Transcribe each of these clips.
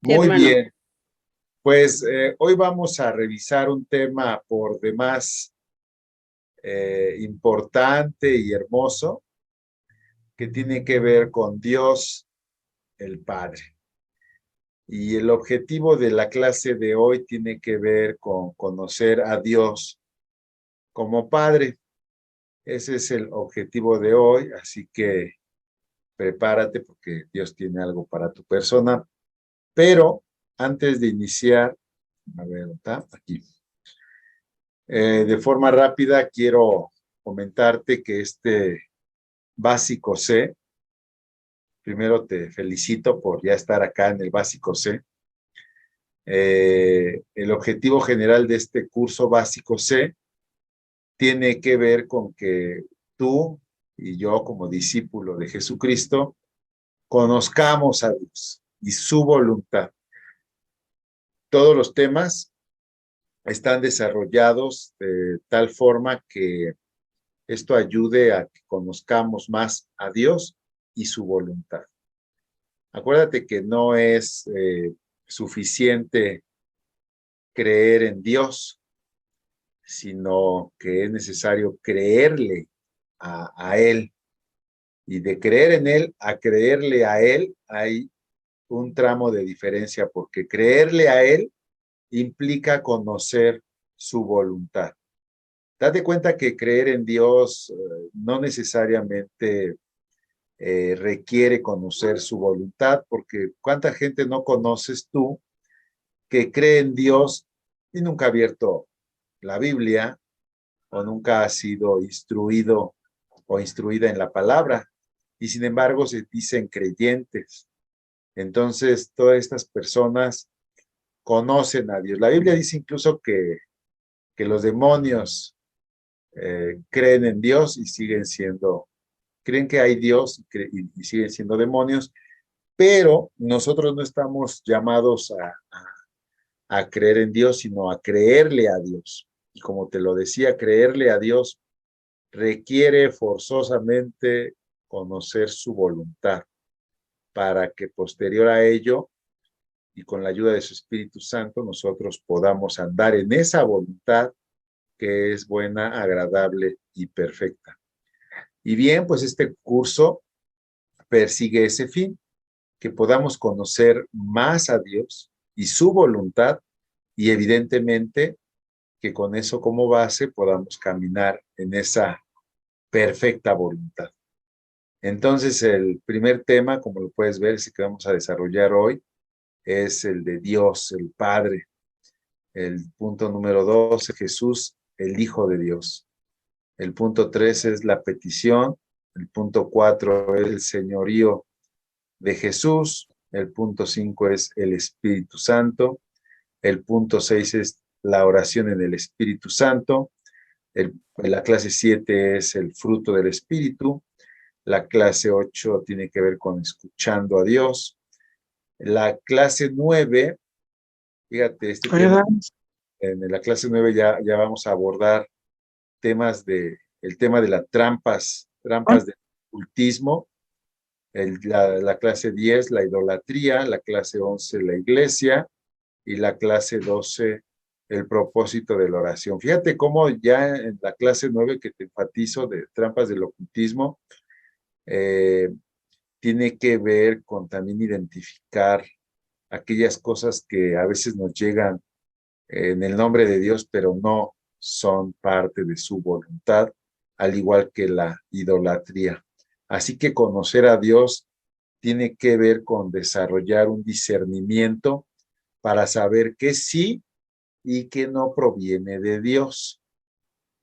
Sí, Muy hermano. bien, pues hoy vamos a revisar un tema por demás importante y hermoso que tiene que ver con Dios el Padre. Y el objetivo de la clase de hoy tiene que ver con conocer a Dios como Padre. Ese es el objetivo de hoy, así que prepárate porque Dios tiene algo para tu persona. Pero antes de iniciar, a ver, ¿está? Aquí. De forma rápida, quiero comentarte que este básico C, primero te felicito por ya estar acá en el básico C. El objetivo general de este curso básico C tiene que ver con que tú y yo, como discípulo de Jesucristo, conozcamos a Dios y su voluntad. Todos los temas están desarrollados de tal forma que esto ayude a que conozcamos más a Dios y su voluntad. Acuérdate que no es suficiente creer en Dios, sino que es necesario creerle a Él. Y de creer en Él a creerle a Él hay un tramo de diferencia, porque creerle a Él implica conocer su voluntad. Date cuenta que creer en Dios no necesariamente requiere conocer su voluntad, porque cuánta gente no conoces tú que cree en Dios y nunca ha abierto la Biblia o nunca ha sido instruido o instruida en la palabra y sin embargo se dicen creyentes. Entonces, todas estas personas conocen a Dios. La Biblia dice incluso que los demonios creen en Dios y siguen siendo, creen que hay Dios y siguen siendo demonios, pero nosotros no estamos llamados a creer en Dios, sino a creerle a Dios. Y como te lo decía, creerle a Dios requiere forzosamente conocer su voluntad para que posterior a ello y con la ayuda de su Espíritu Santo nosotros podamos andar en esa voluntad que es buena, agradable y perfecta. Y bien, pues este curso persigue ese fin, que podamos conocer más a Dios y su voluntad y evidentemente que con eso como base podamos caminar en esa perfecta voluntad. Entonces, el primer tema, como lo puedes ver, ese que vamos a desarrollar hoy, es el de Dios, el Padre. El punto número 2, Jesús, el Hijo de Dios. El punto 3 es la petición. El punto 4 es el señorío de Jesús. El punto 5 es el Espíritu Santo. El punto 6 es la oración en el Espíritu Santo. La clase 7 es el fruto del Espíritu. La clase 8 tiene que ver con escuchando a Dios. La clase 9, fíjate, este tema, Ajá. en la clase 9 ya vamos a abordar el tema de las trampas del ocultismo. La clase 10, la idolatría. La clase 11, la iglesia. Y la clase 12, el propósito de la oración. Fíjate cómo ya en la clase 9 que te enfatizo de trampas del ocultismo, eh, tiene que ver con también identificar aquellas cosas que a veces nos llegan en el nombre de Dios, pero no son parte de su voluntad, al igual que la idolatría. Así que conocer a Dios tiene que ver con desarrollar un discernimiento para saber qué sí y qué no proviene de Dios,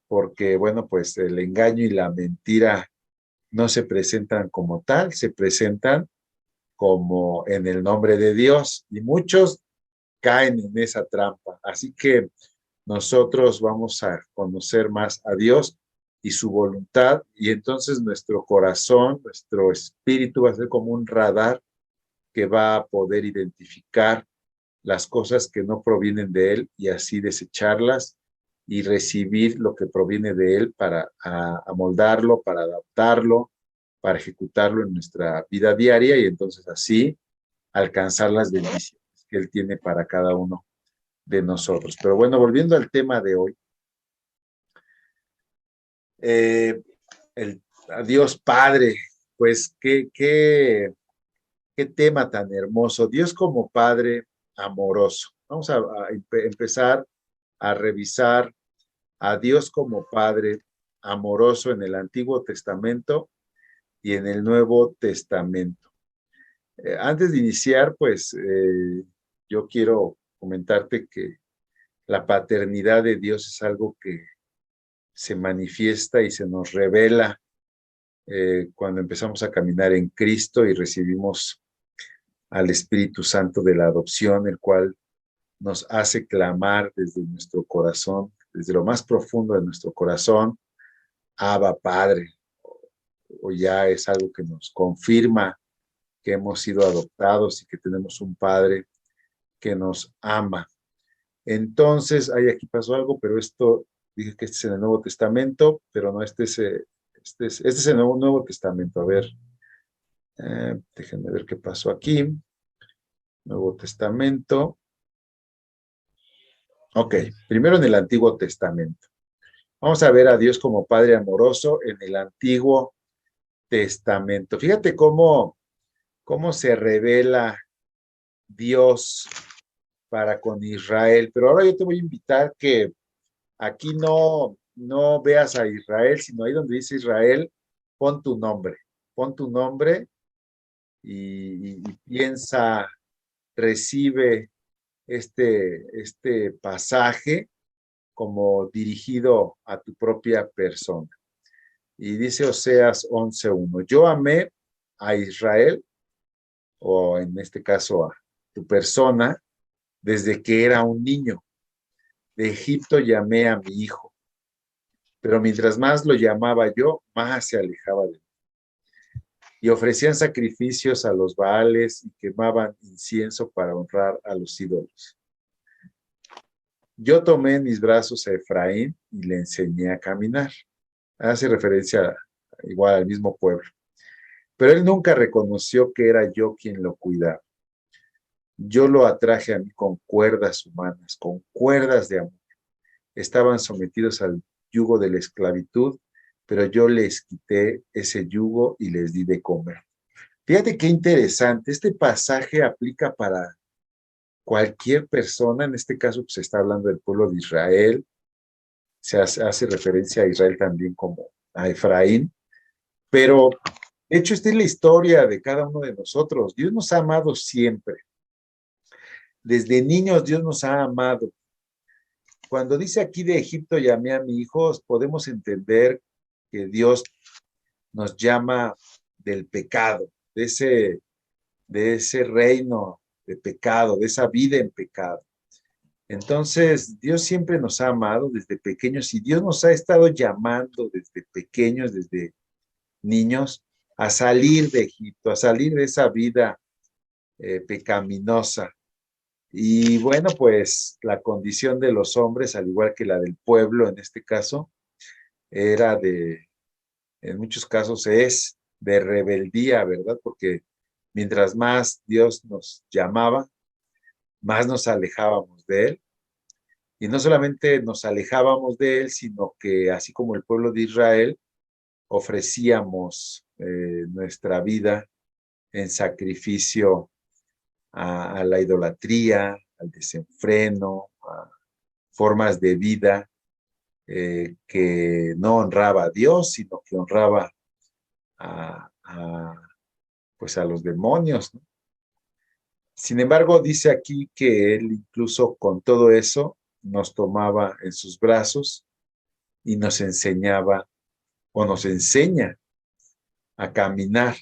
porque bueno, pues el engaño y la mentira no se presentan como tal, se presentan como en el nombre de Dios y muchos caen en esa trampa. Así que nosotros vamos a conocer más a Dios y su voluntad y entonces nuestro corazón, nuestro espíritu va a ser como un radar que va a poder identificar las cosas que no provienen de Él y así desecharlas y recibir lo que proviene de Él para amoldarlo, para adaptarlo, para ejecutarlo en nuestra vida diaria y entonces así alcanzar las bendiciones que Él tiene para cada uno de nosotros. Pero bueno, volviendo al tema de hoy, a Dios Padre, pues qué tema tan hermoso. Dios como Padre amoroso. Vamos a empezar a revisar a Dios como Padre amoroso en el Antiguo Testamento y en el Nuevo Testamento. Antes de iniciar, pues yo quiero comentarte que la paternidad de Dios es algo que se manifiesta y se nos revela cuando empezamos a caminar en Cristo y recibimos al Espíritu Santo de la adopción, el cual nos hace clamar desde nuestro corazón, desde lo más profundo de nuestro corazón, Abba Padre, o ya es algo que nos confirma que hemos sido adoptados y que tenemos un Padre que nos ama. Entonces, ahí aquí pasó algo, pero esto, dije que este es en el Nuevo Testamento, pero no, este es el Nuevo Testamento. A ver, déjenme ver qué pasó aquí. Nuevo Testamento. Ok, primero en el Antiguo Testamento. Vamos a ver a Dios como Padre amoroso en el Antiguo Testamento. Fíjate cómo se revela Dios para con Israel. Pero ahora yo te voy a invitar que aquí no veas a Israel, sino ahí donde dice Israel, pon tu nombre y piensa, recibe este pasaje como dirigido a tu propia persona. Y dice Oseas 11:1, yo amé a Israel, o en este caso a tu persona, desde que era un niño. De Egipto llamé a mi hijo, pero mientras más lo llamaba yo, más se alejaba de mí. Y ofrecían sacrificios a los Baales y quemaban incienso para honrar a los ídolos. Yo tomé en mis brazos a Efraín y le enseñé a caminar. Hace referencia igual al mismo pueblo. Pero él nunca reconoció que era yo quien lo cuidaba. Yo lo atraje a mí con cuerdas humanas, con cuerdas de amor. Estaban sometidos al yugo de la esclavitud, pero yo les quité ese yugo y les di de comer. Fíjate qué interesante. Este pasaje aplica para cualquier persona. En este caso, pues, se está hablando del pueblo de Israel. Se hace referencia a Israel también como a Efraín. Pero, de hecho, esta es la historia de cada uno de nosotros. Dios nos ha amado siempre. Desde niños Dios nos ha amado. Cuando dice aquí de Egipto llamé a mi hijo, podemos entender que Dios nos llama del pecado, de ese reino de pecado, de esa vida en pecado. Entonces, Dios siempre nos ha amado desde pequeños y Dios nos ha estado llamando desde pequeños, desde niños, a salir de Egipto, a salir de esa vida pecaminosa. Y bueno, pues la condición de los hombres, al igual que la del pueblo en este caso, era en muchos casos es de rebeldía, ¿verdad? Porque mientras más Dios nos llamaba, más nos alejábamos de Él. Y no solamente nos alejábamos de Él, sino que así como el pueblo de Israel, ofrecíamos nuestra vida en sacrificio a la idolatría, al desenfreno, a formas de vida que no honraba a Dios, sino que honraba pues a los demonios, ¿no? Sin embargo, dice aquí que él incluso con todo eso nos tomaba en sus brazos y nos enseñaba o nos enseña a caminar.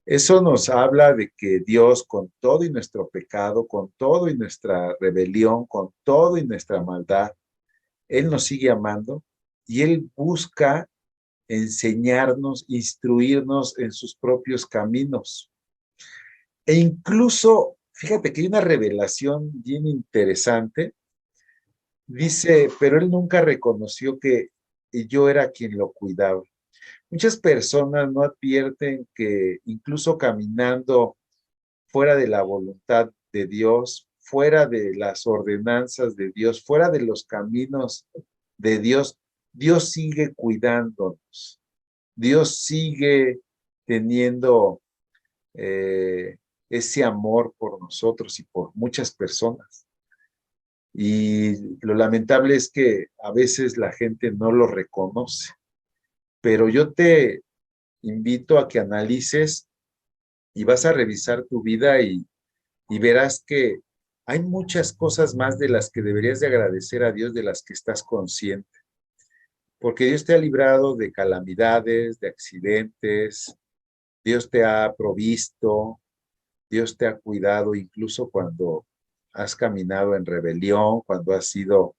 Eso nos habla de que Dios, con todo y nuestro pecado, con todo y nuestra rebelión, con todo y nuestra maldad, Él nos sigue amando y Él busca enseñarnos, instruirnos en sus propios caminos. E incluso, fíjate que hay una revelación bien interesante. Dice, pero Él nunca reconoció que yo era quien lo cuidaba. Muchas personas no advierten que incluso caminando fuera de la voluntad de Dios, fuera de las ordenanzas de Dios, fuera de los caminos de Dios, Dios sigue cuidándonos. Dios sigue teniendo ese amor por nosotros y por muchas personas. Y lo lamentable es que a veces la gente no lo reconoce. Pero yo te invito a que analices y vas a revisar tu vida y verás que hay muchas cosas más de las que deberías de agradecer a Dios, de las que estás consciente. Porque Dios te ha librado de calamidades, de accidentes, Dios te ha provisto, Dios te ha cuidado incluso cuando has caminado en rebelión, cuando has sido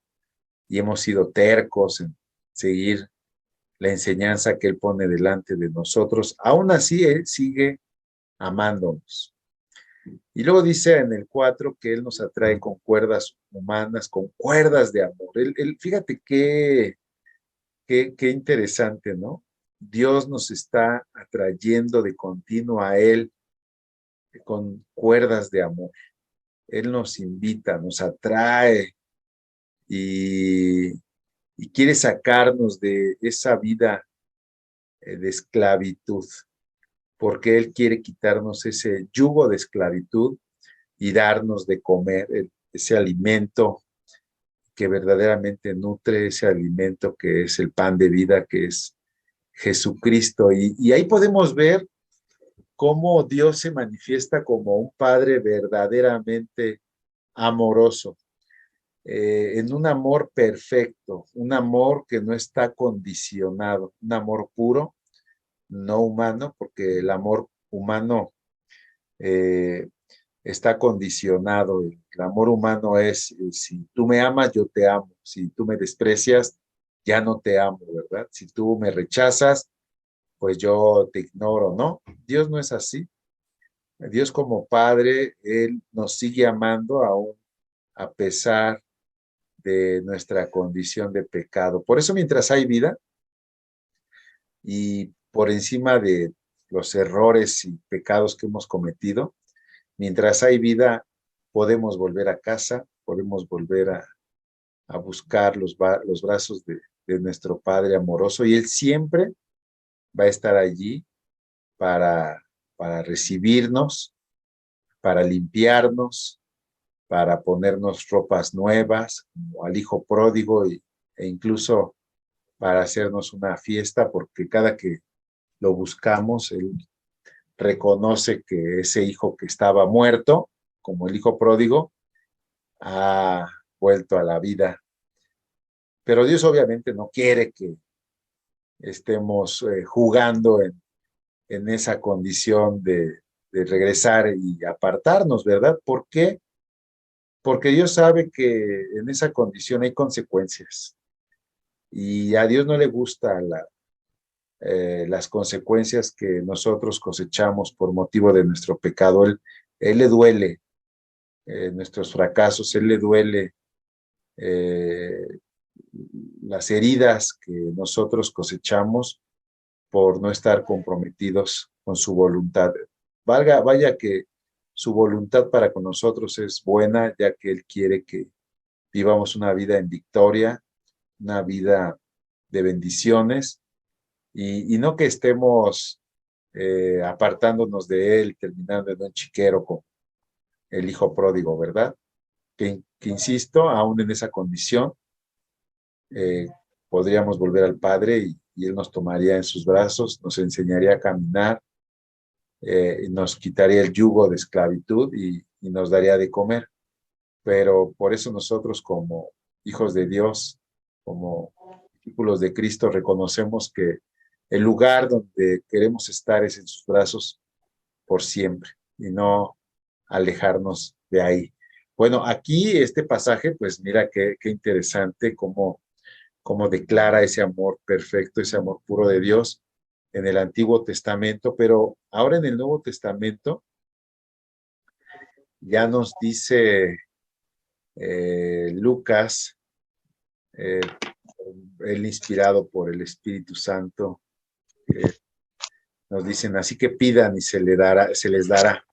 y hemos sido tercos en seguir la enseñanza que Él pone delante de nosotros. Aún así, Él sigue amándonos. Y luego dice en el 4 que Él nos atrae con cuerdas humanas, con cuerdas de amor. Fíjate qué interesante, ¿no? Dios nos está atrayendo de continuo a Él con cuerdas de amor. Él nos invita, nos atrae y, y quiere sacarnos de esa vida de esclavitud, porque Él quiere quitarnos ese yugo de esclavitud y darnos de comer ese alimento que verdaderamente nutre, ese alimento que es el pan de vida, que es Jesucristo. Y ahí podemos ver cómo Dios se manifiesta como un Padre verdaderamente amoroso, en un amor perfecto, un amor que no está condicionado, un amor puro, no humano, porque el amor humano eh, está condicionado. El amor humano es, si tú me amas, yo te amo. Si tú me desprecias, ya no te amo, ¿verdad? Si tú me rechazas, pues yo te ignoro, ¿no? Dios no es así. Dios como Padre, Él nos sigue amando aún a pesar de nuestra condición de pecado. Por eso mientras hay vida y por encima de los errores y pecados que hemos cometido, mientras hay vida, podemos volver a casa, podemos volver a buscar los brazos de nuestro Padre amoroso y Él siempre va a estar allí para, para recibirnos, para limpiarnos, para ponernos ropas nuevas, como al hijo pródigo e incluso para hacernos una fiesta, porque cada que lo buscamos, Él reconoce que ese hijo que estaba muerto, como el hijo pródigo, ha vuelto a la vida. Pero Dios obviamente no quiere que estemos jugando en esa condición de regresar y apartarnos, ¿verdad? ¿Por qué? Porque Dios sabe que en esa condición hay consecuencias y a Dios no le gusta las consecuencias que nosotros cosechamos por motivo de nuestro pecado. Él le duele nuestros fracasos, Él le duele eh, las heridas que nosotros cosechamos por no estar comprometidos con su voluntad. Vaya que su voluntad para con nosotros es buena, ya que Él quiere que vivamos una vida en victoria, una vida de bendiciones, y no que estemos apartándonos de Él, terminando en un chiquero con el hijo pródigo, ¿verdad? Que insisto, aún en esa condición, eh, podríamos volver al Padre y Él nos tomaría en sus brazos, nos enseñaría a caminar, nos quitaría el yugo de esclavitud y nos daría de comer. Pero por eso nosotros como hijos de Dios, como discípulos de Cristo, reconocemos que el lugar donde queremos estar es en sus brazos por siempre y no alejarnos de ahí. Bueno, aquí este pasaje, pues mira qué interesante cómo declara ese amor perfecto, ese amor puro de Dios en el Antiguo Testamento, pero ahora en el Nuevo Testamento ya nos dice Lucas, eh, él inspirado por el Espíritu Santo, nos dicen, así que pidan y se les dará.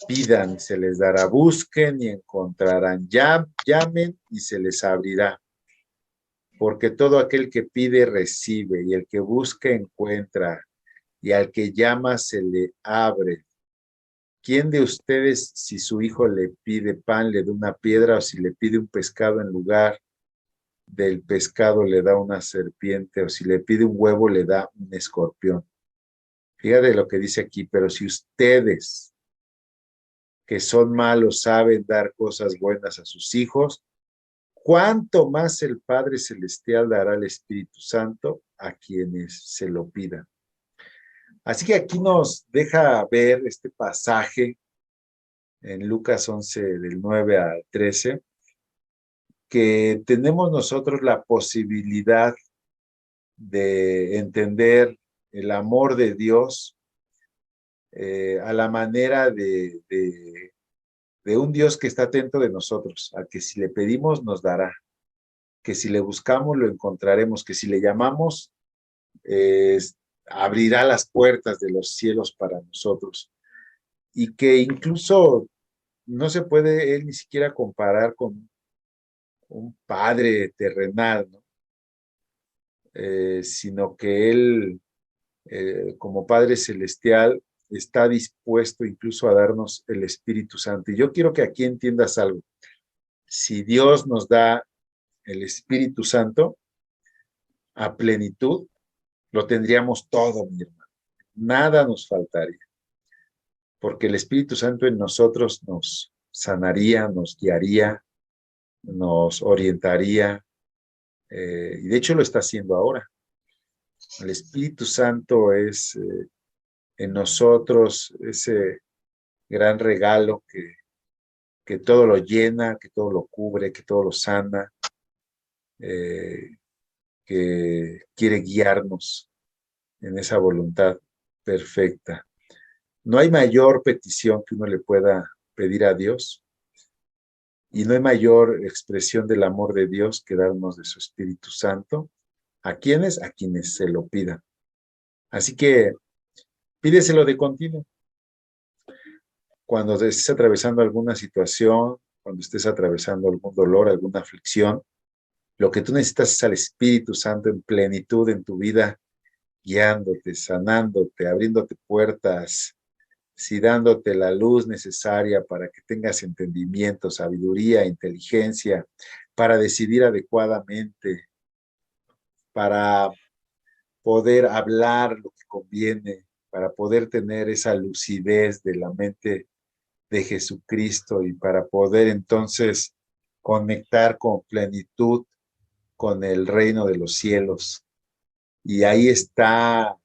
Pidan, se les dará, busquen y encontrarán, llamen y se les abrirá, porque todo aquel que pide recibe, y el que busca encuentra, y al que llama se le abre. ¿Quién de ustedes, si su hijo le pide pan, le da una piedra, o si le pide un pescado en lugar del pescado le da una serpiente, o si le pide un huevo le da un escorpión? Fíjate lo que dice aquí, pero si ustedes que son malos saben dar cosas buenas a sus hijos, ¿cuánto más el Padre Celestial dará al Espíritu Santo a quienes se lo pidan? Así que aquí nos deja ver este pasaje en Lucas 11, del 9 al 13, que tenemos nosotros la posibilidad de entender el amor de Dios a la manera de un Dios que está atento de nosotros, a que si le pedimos nos dará, que si le buscamos lo encontraremos, que si le llamamos eh, abrirá las puertas de los cielos para nosotros, y que incluso no se puede él ni siquiera comparar con un padre terrenal, ¿no? Sino que él, como Padre Celestial, está dispuesto incluso a darnos el Espíritu Santo. Y yo quiero que aquí entiendas algo. Si Dios nos da el Espíritu Santo a plenitud, lo tendríamos todo, mi hermano. Nada nos faltaría, porque el Espíritu Santo en nosotros nos sanaría, nos guiaría, nos orientaría, y de hecho lo está haciendo ahora. El Espíritu Santo es en nosotros ese gran regalo que todo lo llena, que todo lo cubre, que todo lo sana, eh, que quiere guiarnos en esa voluntad perfecta. No hay mayor petición que uno le pueda pedir a Dios, y no hay mayor expresión del amor de Dios que darnos de su Espíritu Santo. ¿A quiénes? A quienes se lo pidan. Así que pídeselo de continuo. Cuando estés atravesando alguna situación, cuando estés atravesando algún dolor, alguna aflicción, lo que tú necesitas es al Espíritu Santo en plenitud en tu vida, guiándote, sanándote, abriéndote puertas, sí, dándote la luz necesaria para que tengas entendimiento, sabiduría, inteligencia, para decidir adecuadamente, para poder hablar lo que conviene, para poder tener esa lucidez de la mente de Jesucristo, y para poder entonces conectar con plenitud con el reino de los cielos. Y ahí está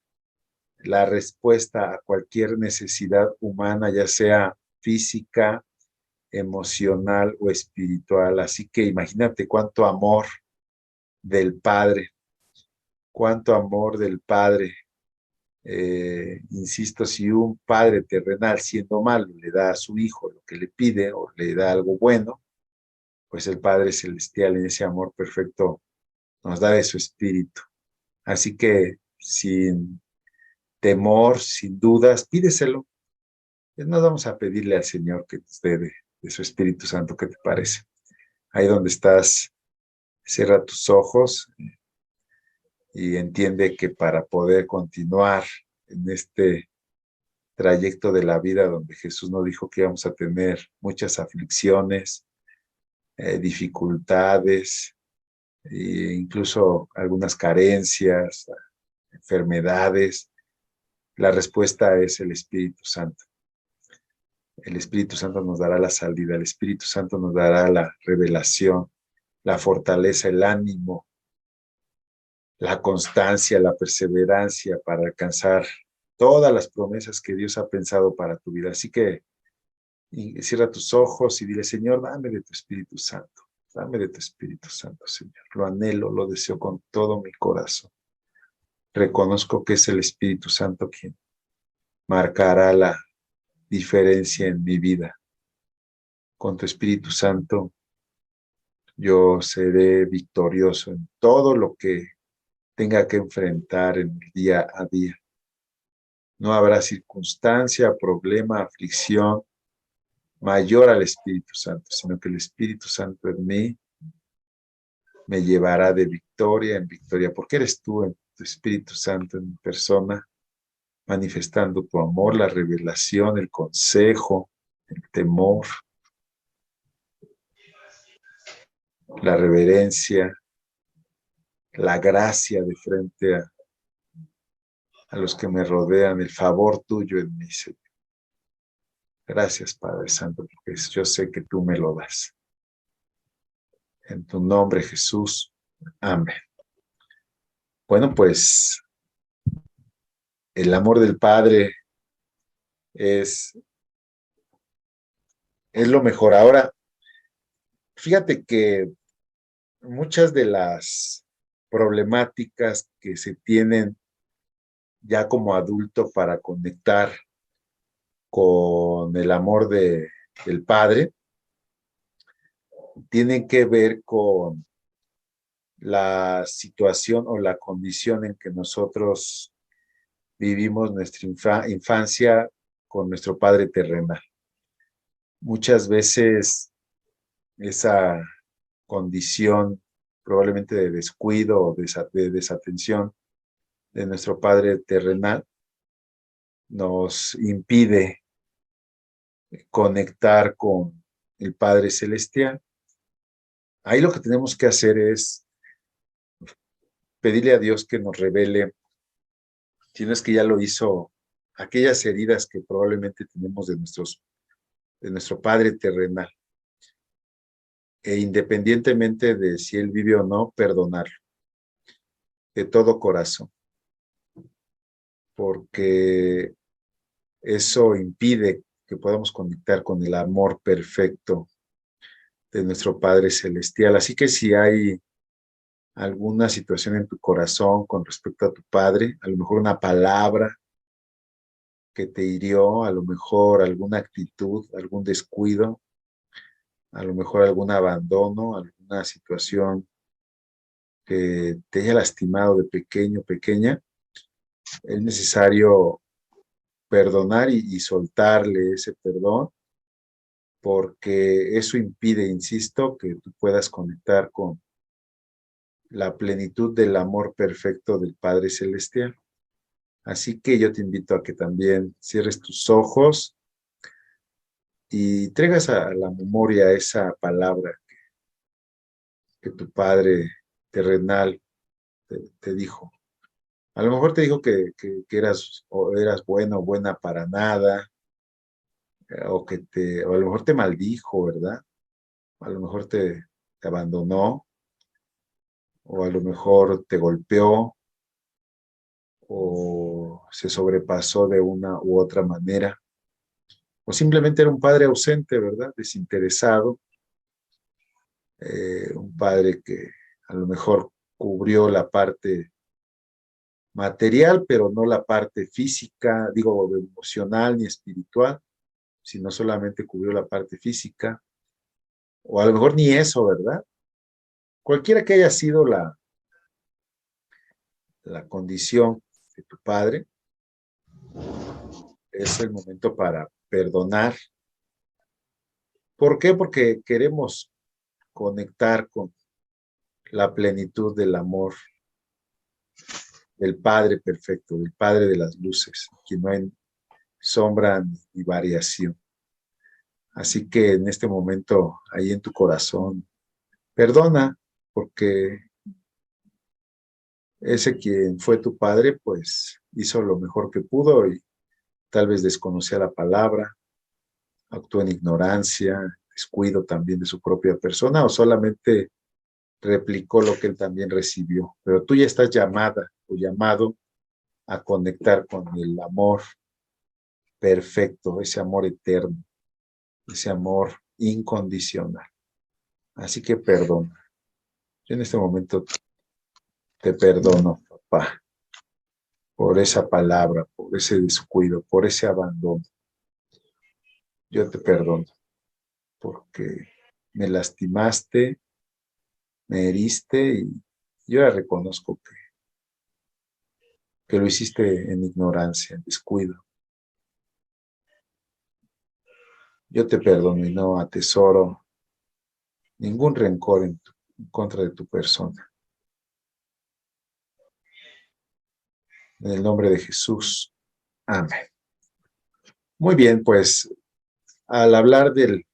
la respuesta a cualquier necesidad humana, ya sea física, emocional o espiritual. Así que imagínate cuánto amor del Padre, cuánto amor del Padre. Insisto, si un padre terrenal, siendo malo, le da a su hijo lo que le pide o le da algo bueno, pues el Padre Celestial en ese amor perfecto nos da de su espíritu. Así que sin temor, sin dudas, pídeselo. No vamos a pedirle al Señor que nos dé de su Espíritu Santo. ¿Qué te parece? Ahí donde estás, cierra tus ojos y entiende que para poder continuar en este trayecto de la vida, donde Jesús nos dijo que íbamos a tener muchas aflicciones, dificultades, e incluso algunas carencias, enfermedades, la respuesta es el Espíritu Santo. El Espíritu Santo nos dará la salida, el Espíritu Santo nos dará la revelación, la fortaleza, el ánimo, la constancia, la perseverancia para alcanzar todas las promesas que Dios ha pensado para tu vida. Así que cierra tus ojos y dile: Señor, dame de tu Espíritu Santo, dame de tu Espíritu Santo, Señor. Lo anhelo, lo deseo con todo mi corazón. Reconozco que es el Espíritu Santo quien marcará la diferencia en mi vida. Con tu Espíritu Santo yo seré victorioso en todo lo que tenga que enfrentar en el día a día. No habrá circunstancia, problema, aflicción mayor al Espíritu Santo, sino que el Espíritu Santo en mí me llevará de victoria en victoria, porque eres tú, en tu Espíritu Santo en mi persona, manifestando tu amor, la revelación, el consejo, el temor, la reverencia, la gracia de frente a los que me rodean, el favor tuyo en mí, Señor. Gracias, Padre Santo, porque yo sé que tú me lo das. En tu nombre, Jesús. Amén. Bueno, pues el amor del Padre es, es lo mejor. Ahora, fíjate que muchas de las problemáticas que se tienen ya como adulto para conectar con el amor del Padre tienen que ver con la situación o la condición en que nosotros vivimos nuestra infancia con nuestro Padre terrenal. Muchas veces esa condición probablemente de descuido o de desatención de nuestro Padre terrenal nos impide conectar con el Padre celestial. Ahí lo que tenemos que hacer es pedirle a Dios que nos revele, si no es que ya lo hizo, aquellas heridas que probablemente tenemos de nuestro Padre terrenal, e independientemente de si Él vive o no, perdonarlo de todo corazón, porque eso impide que podamos conectar con el amor perfecto de nuestro Padre celestial. Así que si hay alguna situación en tu corazón con respecto a tu Padre, a lo mejor una palabra que te hirió, a lo mejor alguna actitud, algún descuido, a lo mejor algún abandono, alguna situación que te haya lastimado de pequeño, pequeña, es necesario perdonar y soltarle ese perdón, porque eso impide, insisto, que tú puedas conectar con la plenitud del amor perfecto del Padre Celestial. Así que yo te invito a que también cierres tus ojos y traigas a la memoria esa palabra que tu Padre terrenal te dijo. A lo mejor te dijo que eras, o eras bueno o buena para nada, o a lo mejor te maldijo, ¿verdad? A lo mejor te abandonó, o a lo mejor te golpeó, o se sobrepasó de una u otra manera, o simplemente era un padre ausente, ¿verdad? Desinteresado, un padre que a lo mejor cubrió la parte material, pero no la parte física, digo, emocional ni espiritual, sino solamente cubrió la parte física, o a lo mejor ni eso, ¿verdad? Cualquiera que haya sido la condición de tu padre, es el momento para perdonar. ¿Por qué? Porque queremos conectar con la plenitud del amor del Padre perfecto, del Padre de las luces, que no hay sombra ni variación. Así que en este momento, ahí en tu corazón, perdona, porque ese quien fue tu padre, pues hizo lo mejor que pudo y tal vez desconocía la palabra, actuó en ignorancia, descuido también de su propia persona o solamente replicó lo que él también recibió. Pero tú ya estás llamada o llamado a conectar con el amor perfecto, ese amor eterno, ese amor incondicional. Así que perdona. Yo en este momento te perdono, papá, por esa palabra, por ese descuido, por ese abandono. Yo te perdono porque me lastimaste, me heriste y yo ya reconozco que lo hiciste en ignorancia, en descuido. Yo te perdono y no atesoro ningún rencor en contra de tu persona. En el nombre de Jesús. Amén. Muy bien, pues al hablar del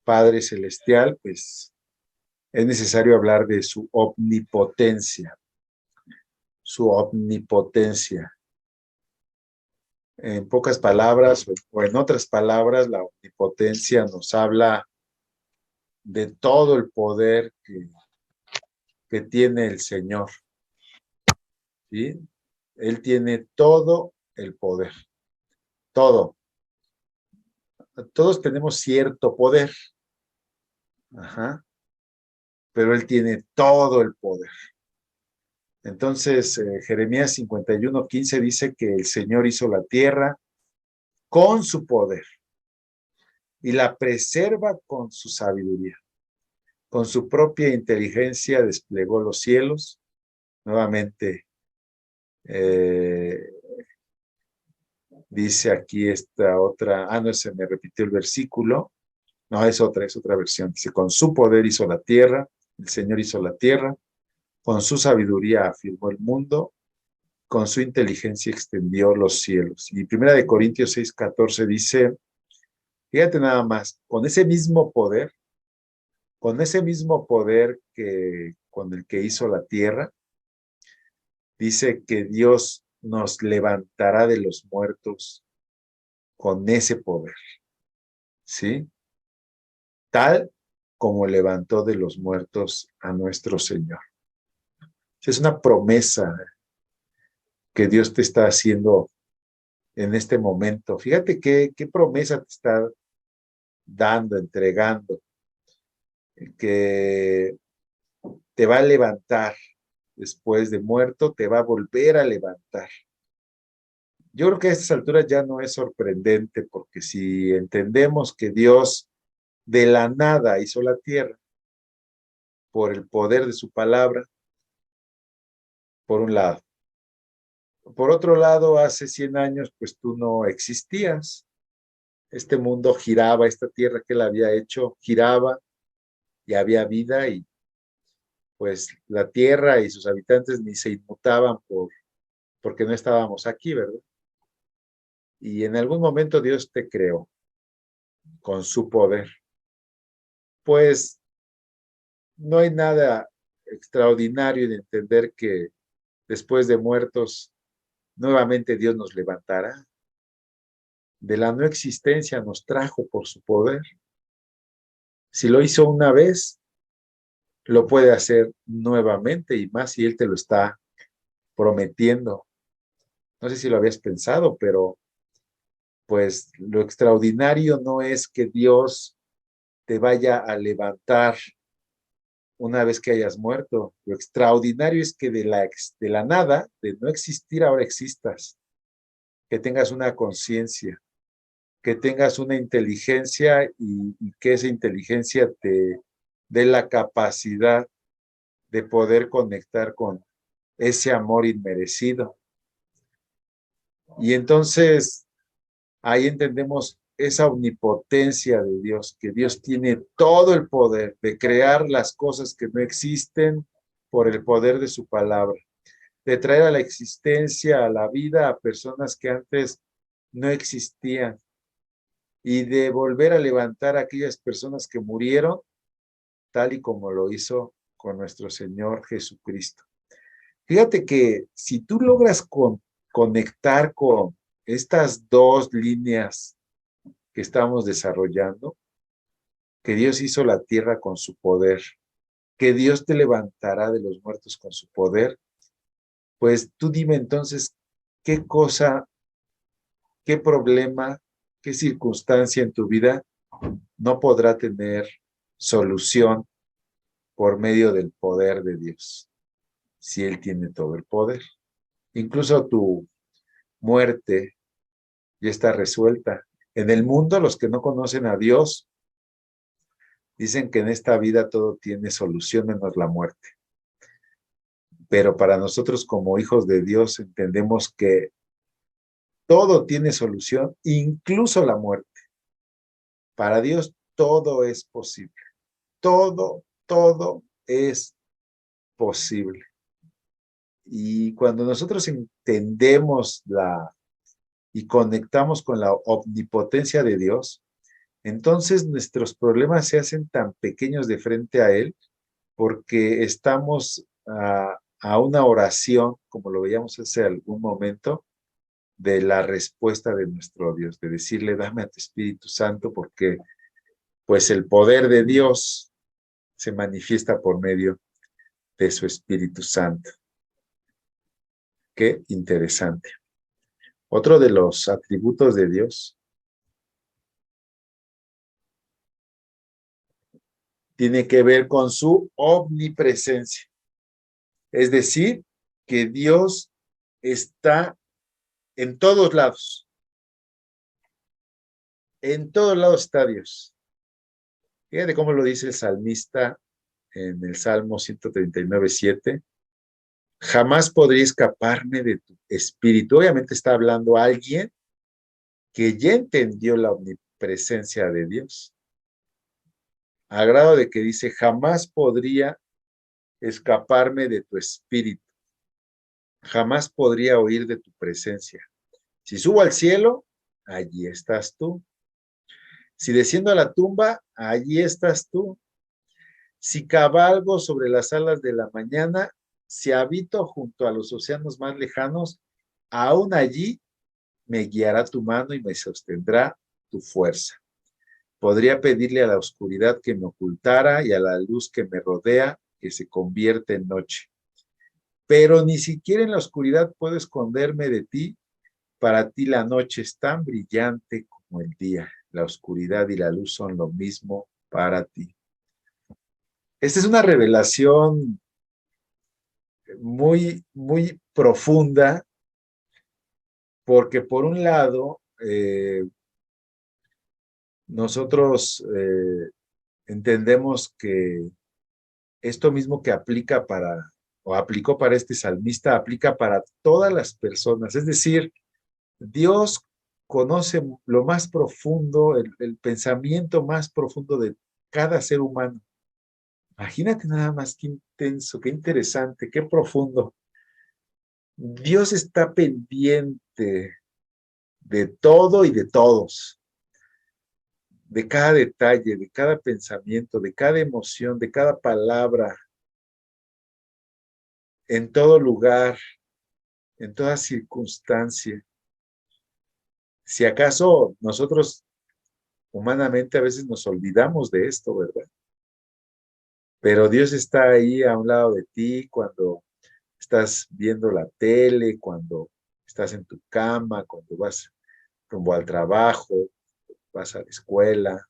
Padre Celestial, pues es necesario hablar de su omnipotencia. Su omnipotencia. En pocas palabras o en otras palabras, la omnipotencia nos habla de todo el poder que tiene el Señor. ¿Sí? Él tiene todo el poder. Todo. Todos tenemos cierto poder. Ajá. Pero Él tiene todo el poder. Entonces, Jeremías 51:15 dice que el Señor hizo la tierra con su poder y la preserva con su sabiduría. Con su propia inteligencia desplegó los cielos. Nuevamente, dice aquí esta otra, no, se me repitió el versículo. No, es otra versión. Dice, con su poder hizo la tierra, el Señor hizo la tierra, con su sabiduría afirmó el mundo, con su inteligencia extendió los cielos. Y 1 Corintios 6:14 dice, fíjate nada más, con ese mismo poder con el que hizo la tierra, dice que Dios nos levantará de los muertos con ese poder, ¿sí? Tal como levantó de los muertos a nuestro Señor. Es una promesa que Dios te está haciendo en este momento. Fíjate qué promesa te está dando, entregando, que te va a levantar después de muerto, te va a volver a levantar. Yo creo que a estas alturas ya no es sorprendente, porque si entendemos que Dios de la nada hizo la tierra por el poder de su palabra, por un lado. Por otro lado, hace 100 años, pues tú no existías. Este mundo giraba, esta tierra que él había hecho giraba y había vida, y pues la tierra y sus habitantes ni se inmutaban porque no estábamos aquí, ¿verdad? Y en algún momento Dios te creó con su poder. Pues no hay nada extraordinario en entender que después de muertos, nuevamente Dios nos levantará. De la no existencia nos trajo por su poder. Si lo hizo una vez, lo puede hacer nuevamente, y más si Él te lo está prometiendo. No sé si lo habías pensado, pero pues lo extraordinario no es que Dios te vaya a levantar una vez que hayas muerto. Lo extraordinario es que de la nada, de no existir, ahora existas, que tengas una conciencia, que tengas una inteligencia, y que esa inteligencia te dé la capacidad de poder conectar con ese amor inmerecido. Y entonces ahí entendemos esa omnipotencia de Dios, que Dios tiene todo el poder de crear las cosas que no existen por el poder de su palabra, de traer a la existencia, a la vida, a personas que antes no existían, y de volver a levantar a aquellas personas que murieron, tal y como lo hizo con nuestro Señor Jesucristo. Fíjate que si tú logras conectar con estas dos líneas que estamos desarrollando, que Dios hizo la tierra con su poder, que Dios te levantará de los muertos con su poder, pues tú dime entonces qué cosa, qué problema, qué circunstancia en tu vida no podrá tener solución por medio del poder de Dios, si Él tiene todo el poder. Incluso tu muerte ya está resuelta. En el mundo, los que no conocen a Dios dicen que en esta vida todo tiene solución menos la muerte. pero para nosotros como hijos de Dios entendemos que todo tiene solución, incluso la muerte. Para Dios todo es posible. Todo es posible. Y cuando nosotros entendemos y conectamos con la omnipotencia de Dios, entonces nuestros problemas se hacen tan pequeños de frente a Él porque estamos a una oración, como lo veíamos hace algún momento, de la respuesta de nuestro Dios, de decirle, dame a tu Espíritu Santo, porque pues el poder de Dios se manifiesta por medio de su Espíritu Santo. Qué interesante. Otro de los atributos de Dios tiene que ver con su omnipresencia. Es decir, que Dios está en todos lados. En todos lados está Dios. Fíjate cómo lo dice el salmista en el Salmo 139:7. Jamás podría escaparme de tu espíritu. Obviamente está hablando a alguien que ya entendió la omnipresencia de Dios. A grado de que dice, jamás podría escaparme de tu espíritu. Jamás podría huir de tu presencia. Si subo al cielo, allí estás tú. Si desciendo a la tumba, allí estás tú. Si cabalgo sobre las alas de la mañana, si habito junto a los océanos más lejanos, aún allí me guiará tu mano y me sostendrá tu fuerza. Podría pedirle a la oscuridad que me ocultara y a la luz que me rodea que se convierta en noche. Pero ni siquiera en la oscuridad puedo esconderme de ti. Para ti la noche es tan brillante como el día. La oscuridad y la luz son lo mismo para ti. Esta es una revelación muy profunda, porque por un lado, nosotros entendemos que esto mismo que aplica o aplicó para este salmista, aplica para todas las personas. Es decir, Dios conoce lo más profundo, el pensamiento más profundo de cada ser humano. Imagínate nada más qué intenso, qué interesante, qué profundo. Dios está pendiente de todo y de todos, de cada detalle, de cada pensamiento, de cada emoción, de cada palabra, en todo lugar, en toda circunstancia. Si acaso nosotros humanamente a veces nos olvidamos de esto, ¿verdad? Pero Dios está ahí a un lado de ti cuando estás viendo la tele, cuando estás en tu cama, cuando vas rumbo al trabajo, vas a la escuela.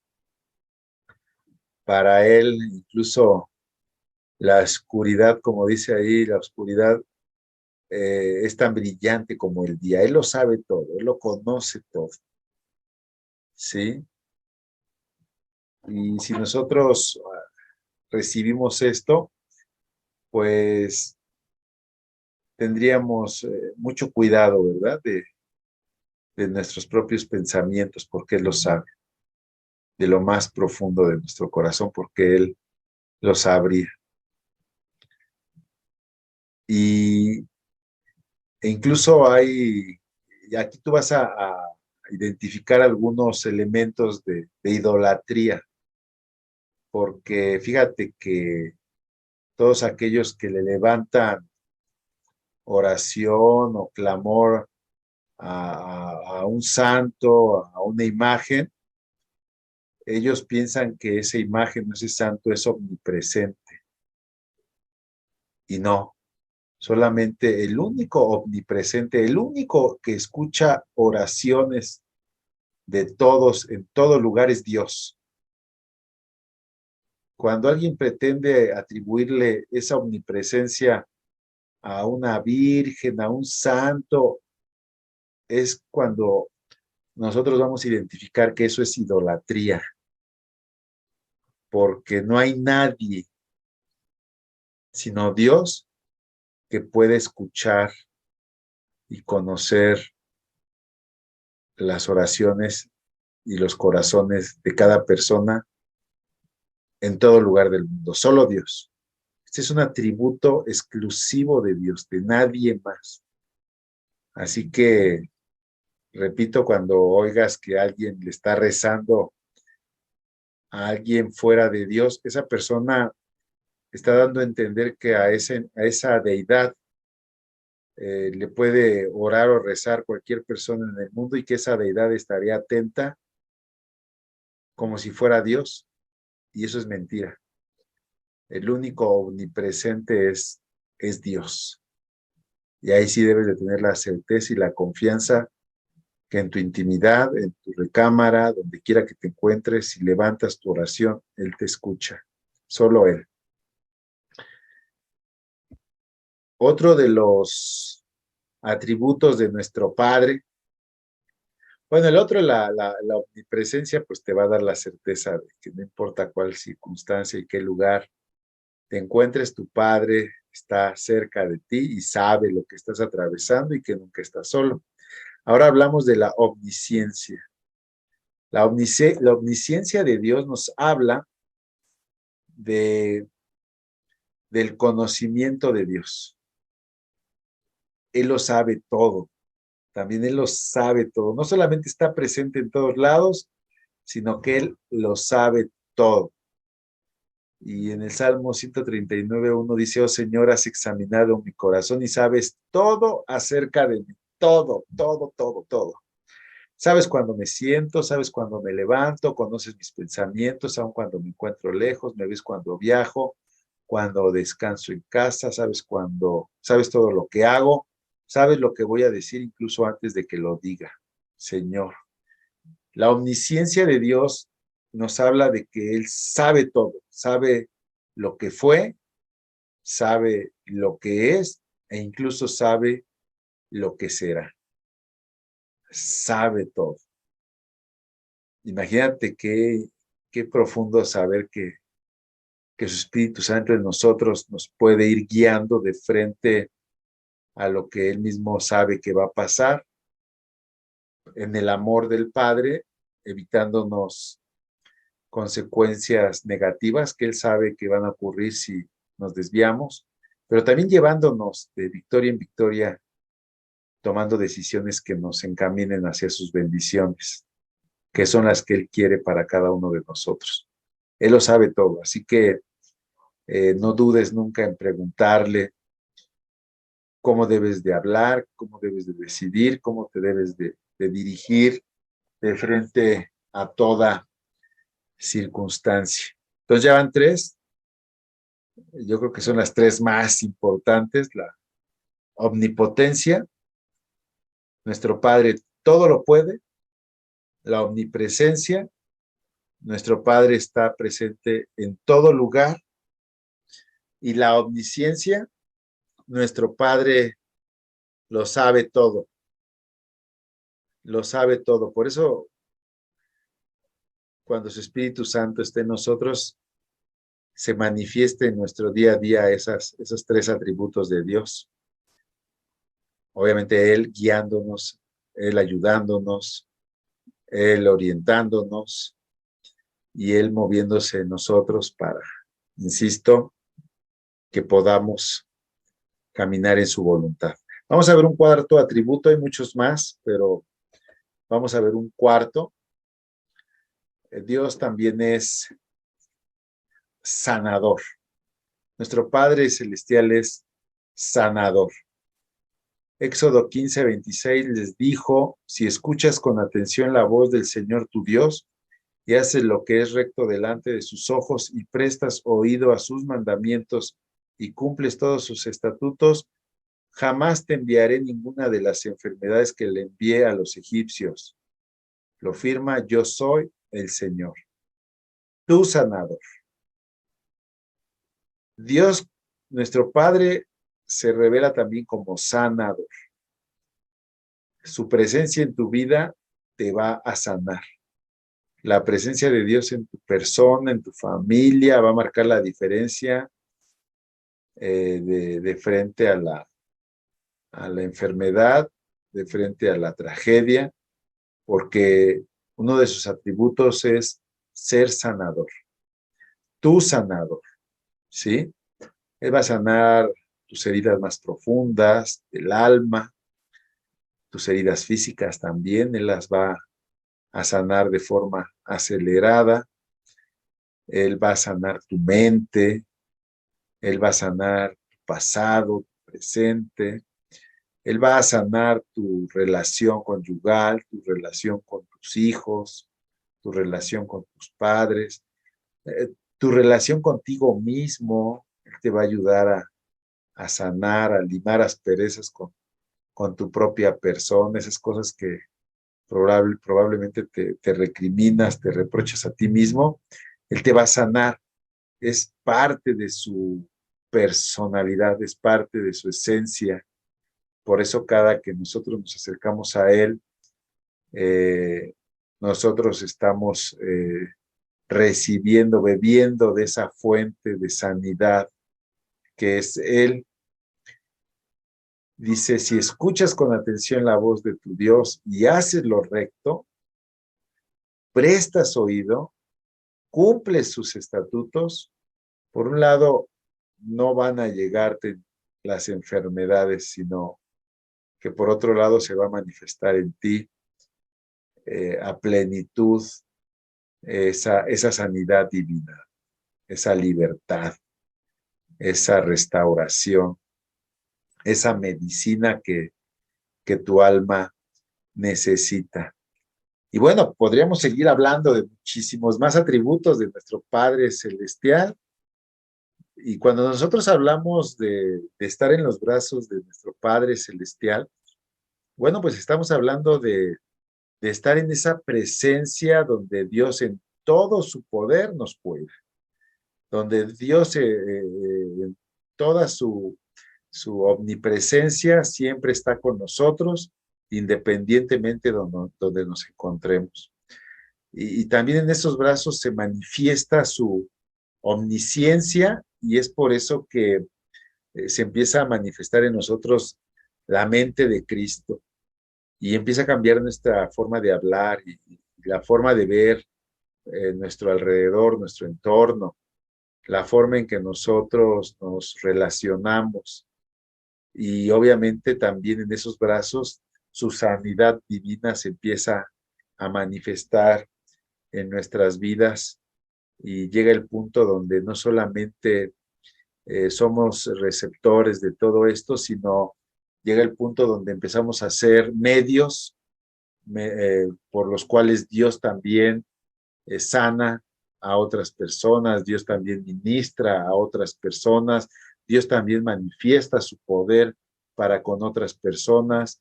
Para Él, incluso la oscuridad, como dice ahí, la oscuridad es tan brillante como el día. Él lo sabe todo, Él lo conoce todo. ¿Sí? Y si nosotros recibimos esto, pues tendríamos mucho cuidado, ¿verdad? De nuestros propios pensamientos, porque Él lo sabe, de lo más profundo de nuestro corazón, porque Él lo sabría. Y incluso y aquí tú vas a identificar algunos elementos de idolatría, porque fíjate que todos aquellos que le levantan oración o clamor a un santo, a una imagen, ellos piensan que esa imagen, ese santo es omnipresente. Y no, solamente el único omnipresente, el único que escucha oraciones de todos en todo lugar es Dios. Cuando alguien pretende atribuirle esa omnipresencia a una virgen, a un santo, es cuando nosotros vamos a identificar que eso es idolatría, porque no hay nadie sino Dios que puede escuchar y conocer las oraciones y los corazones de cada persona en todo lugar del mundo, solo Dios. Este es un atributo exclusivo de Dios, de nadie más. Así que, repito, cuando oigas que alguien le está rezando a alguien fuera de Dios, esa persona está dando a entender que a esa deidad le puede orar o rezar cualquier persona en el mundo y que esa deidad estaría atenta como si fuera Dios. Y eso es mentira. El único omnipresente es Dios. Y ahí sí debes de tener la certeza y la confianza que en tu intimidad, en tu recámara, donde quiera que te encuentres, si levantas tu oración, Él te escucha. Solo Él. Otro de los atributos de nuestro Padre, bueno, el otro, la omnipresencia, pues te va a dar la certeza de que no importa cuál circunstancia y qué lugar te encuentres, tu Padre está cerca de ti y sabe lo que estás atravesando y que nunca estás solo. Ahora hablamos de la omnisciencia. La omnisciencia de Dios nos habla de, del conocimiento de Dios. Él lo sabe todo, también Él lo sabe todo. No solamente está presente en todos lados, sino que Él lo sabe todo. Y en el Salmo 139:1 dice, oh Señor, has examinado mi corazón y sabes todo acerca de mí. Todo, todo, todo, todo. Sabes cuando me siento, sabes cuando me levanto, conoces mis pensamientos, aun cuando me encuentro lejos, me ves cuando viajo, cuando descanso en casa, sabes todo lo que hago, sabes lo que voy a decir incluso antes de que lo diga, Señor. La omnisciencia de Dios nos habla de que Él sabe todo, sabe lo que fue, sabe lo que es e incluso sabe lo que será. Sabe todo. Imagínate qué profundo saber que su Espíritu Santo en nosotros nos puede ir guiando de frente a lo que Él mismo sabe que va a pasar en el amor del Padre, evitándonos consecuencias negativas que Él sabe que van a ocurrir si nos desviamos, pero también llevándonos de victoria en victoria, tomando decisiones que nos encaminen hacia sus bendiciones, que son las que Él quiere para cada uno de nosotros. Él lo sabe todo, así que no dudes nunca en preguntarle cómo debes de hablar, cómo debes de decidir, cómo te debes de dirigir de frente a toda circunstancia. Entonces ya van tres, yo creo que son las tres más importantes, la omnipotencia, nuestro Padre todo lo puede, la omnipresencia, nuestro Padre está presente en todo lugar, y la omnisciencia, nuestro Padre lo sabe todo, lo sabe todo. Por eso, cuando su Espíritu Santo esté en nosotros, se manifieste en nuestro día a día esos tres atributos de Dios. Obviamente Él guiándonos, Él ayudándonos, Él orientándonos y Él moviéndose en nosotros para, insisto, que podamos caminar en su voluntad. Vamos a ver un cuarto atributo, hay muchos más, pero vamos a ver un cuarto. Dios también es sanador. Nuestro Padre Celestial es sanador. Éxodo 15:26 les dijo, si escuchas con atención la voz del Señor tu Dios y haces lo que es recto delante de sus ojos y prestas oído a sus mandamientos y cumples todos sus estatutos, jamás te enviaré ninguna de las enfermedades que le envié a los egipcios. Lo firma, yo soy el Señor, tu sanador. Dios, nuestro Padre, se revela también como sanador. Su presencia en tu vida te va a sanar. La presencia de Dios en tu persona, en tu familia, va a marcar la diferencia de frente a la enfermedad, de frente a la tragedia, porque uno de sus atributos es ser sanador, tu sanador, ¿sí? Él va a sanar tus heridas más profundas, del alma, tus heridas físicas también, Él las va a sanar de forma acelerada, Él va a sanar tu mente, Él va a sanar tu pasado, tu presente, Él va a sanar tu relación conyugal, tu relación con tus hijos, tu relación con tus padres, tu relación contigo mismo. Él te va a ayudar a sanar, a limar asperezas con tu propia persona, esas cosas que probablemente te recriminas, te reprochas a ti mismo. Él te va a sanar. Es parte de su personalidad, es parte de su esencia. Por eso cada que nosotros nos acercamos a Él, eh, nosotros estamos recibiendo, bebiendo de esa fuente de sanidad que es Él. Dice, si escuchas con atención la voz de tu Dios y haces lo recto, prestas oído, cumples sus estatutos, por un lado, no van a llegarte las enfermedades, sino que por otro lado se va a manifestar en ti a plenitud esa sanidad divina, esa libertad, esa restauración, esa medicina que tu alma necesita. Y bueno, podríamos seguir hablando de muchísimos más atributos de nuestro Padre Celestial. Y cuando nosotros hablamos de estar en los brazos de nuestro Padre Celestial, bueno, pues estamos hablando de estar en esa presencia donde Dios en todo su poder nos puede, donde Dios en toda su omnipresencia siempre está con nosotros, independientemente donde nos encontremos. Y también en esos brazos se manifiesta su omnisciencia y es por eso que se empieza a manifestar en nosotros la mente de Cristo y empieza a cambiar nuestra forma de hablar y la forma de ver nuestro alrededor, nuestro entorno, la forma en que nosotros nos relacionamos y obviamente también en esos brazos su sanidad divina se empieza a manifestar en nuestras vidas y llega el punto donde no solamente somos receptores de todo esto, sino llega el punto donde empezamos a ser medios por los cuales Dios también sana a otras personas, Dios también ministra a otras personas, Dios también manifiesta su poder para con otras personas,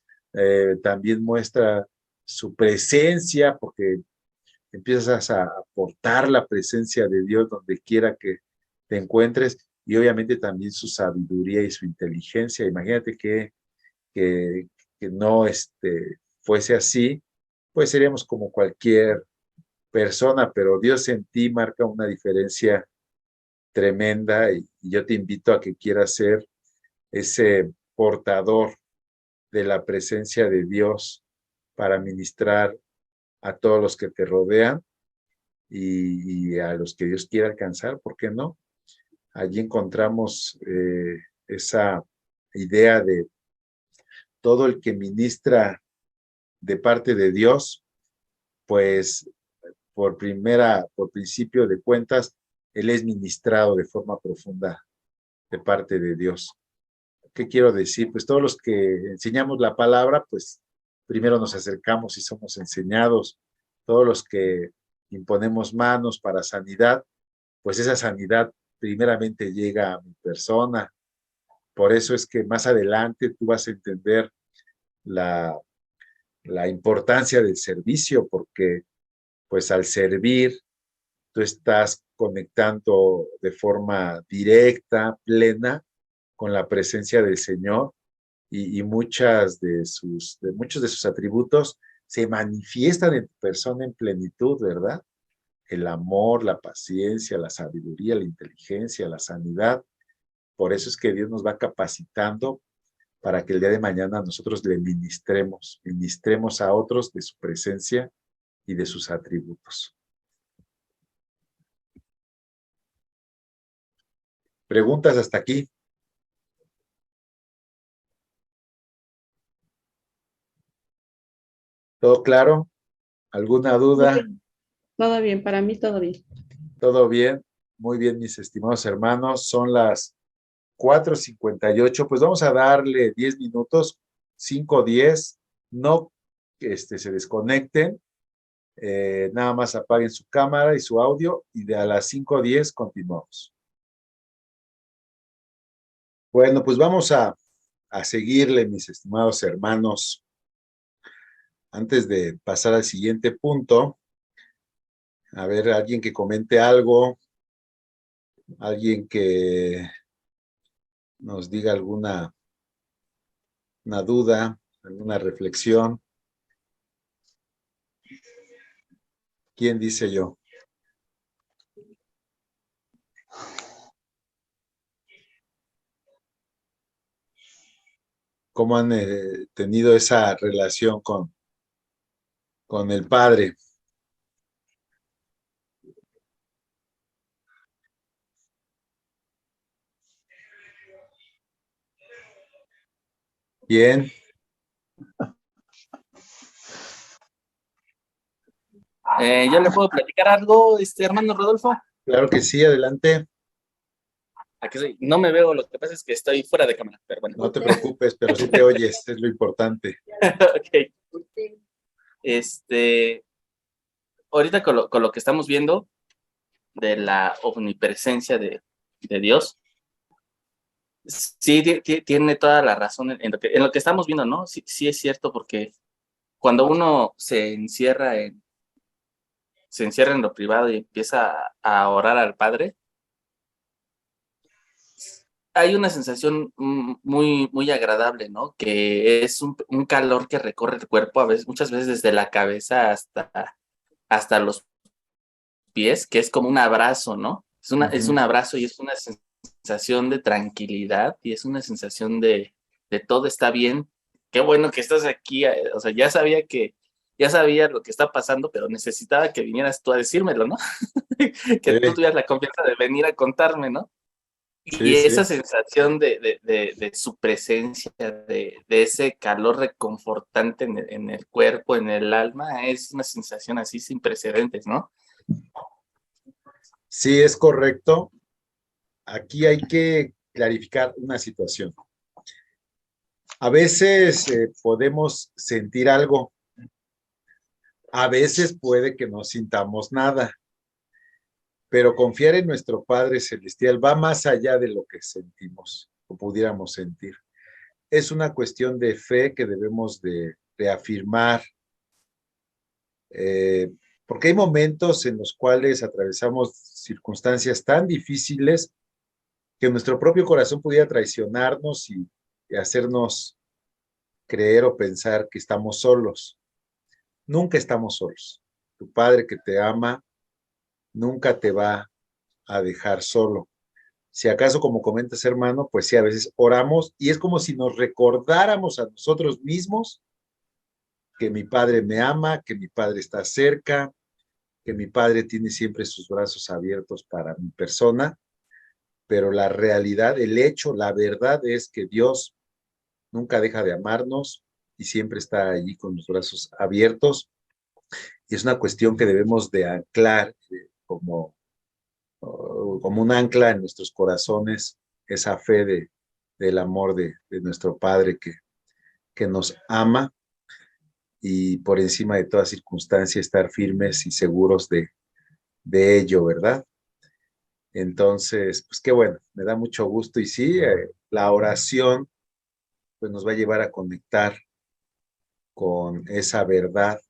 también muestra su presencia porque empiezas a aportar la presencia de Dios donde quiera que te encuentres y obviamente también su sabiduría y su inteligencia. Imagínate que, que no fuese así, pues seríamos como cualquier persona, pero Dios en ti marca una diferencia tremenda y yo te invito a que quieras ser ese portador de la presencia de Dios para ministrar a todos los que te rodean y a los que Dios quiera alcanzar, ¿por qué no? Allí encontramos esa idea de todo el que ministra de parte de Dios, pues por principio de cuentas, él es ministrado de forma profunda de parte de Dios. ¿Qué quiero decir? Pues todos los que enseñamos la palabra, pues primero nos acercamos y somos enseñados. Todos los que imponemos manos para sanidad, pues esa sanidad primeramente llega a mi persona. Por eso es que más adelante tú vas a entender la, la importancia del servicio, porque pues al servir tú estás conectando de forma directa, plena, con la presencia del Señor y muchos de sus atributos se manifiestan en tu persona en plenitud, ¿verdad? El amor, la paciencia, la sabiduría, la inteligencia, la sanidad, por eso es que Dios nos va capacitando para que el día de mañana nosotros le ministremos a otros de su presencia y de sus atributos. ¿Preguntas hasta aquí? ¿Todo claro? ¿Alguna duda? Todo bien, para mí todo bien. ¿Todo bien? Muy bien, mis estimados hermanos. Son las 4:58. Pues vamos a darle 10 minutos, 5 o 10. No se desconecten. Nada más apaguen su cámara y su audio y de a las 5:10 continuamos. Bueno, pues vamos a seguirle, mis estimados hermanos. Antes de pasar al siguiente punto, a ver, alguien que comente algo, alguien que nos diga alguna una duda, alguna reflexión. ¿Quién dice yo? ¿Cómo han tenido esa relación con el Padre? Bien. ¿Yo le puedo platicar algo, hermano Rodolfo? Claro que sí, adelante. Aquí soy. No me veo, lo que pasa es que estoy fuera de cámara, pero bueno. No te preocupes, pero sí te oyes, es lo importante. Ok. Ahorita con lo que estamos viendo de la omnipresencia de Dios, sí tiene toda la razón en lo que estamos viendo, ¿no? Sí, sí es cierto, porque cuando uno se encierra en lo privado y empieza a orar al Padre, hay una sensación muy, muy agradable, ¿no? Que es un calor que recorre el cuerpo, muchas veces desde la cabeza hasta los pies, que es como un abrazo, ¿no? Es un abrazo y es una sensación de tranquilidad y es una sensación de todo está bien. Qué bueno que estás aquí. O sea, ya sabía lo que está pasando, pero necesitaba que vinieras tú a decírmelo, ¿no? Que tú Sí, tuvieras la confianza de venir a contarme, ¿no? sí, Y esa sí. sensación de su presencia, de ese calor reconfortante en el cuerpo, en el alma, es una sensación así sin precedentes, ¿no? Sí, es correcto. Aquí hay que clarificar una situación. A veces podemos sentir algo, a veces puede que no sintamos nada, pero confiar en nuestro Padre Celestial va más allá de lo que sentimos o pudiéramos sentir. Es una cuestión de fe que debemos de reafirmar, eh, porque hay momentos en los cuales atravesamos circunstancias tan difíciles que nuestro propio corazón pudiera traicionarnos y hacernos creer o pensar que estamos solos. Nunca estamos solos. Tu Padre que te ama nunca te va a dejar solo. Si acaso, como comentas, hermano, pues sí, a veces oramos y es como si nos recordáramos a nosotros mismos que mi Padre me ama, que mi Padre está cerca, que mi Padre tiene siempre sus brazos abiertos para mi persona, pero la realidad, el hecho, la verdad es que Dios nunca deja de amarnos y siempre está allí con los brazos abiertos. Y es una cuestión que debemos de anclar como un ancla en nuestros corazones, esa fe del amor de nuestro Padre que nos ama y por encima de toda circunstancia estar firmes y seguros de ello, ¿verdad? Entonces, pues qué bueno, me da mucho gusto y sí, la oración pues nos va a llevar a conectar con esa verdad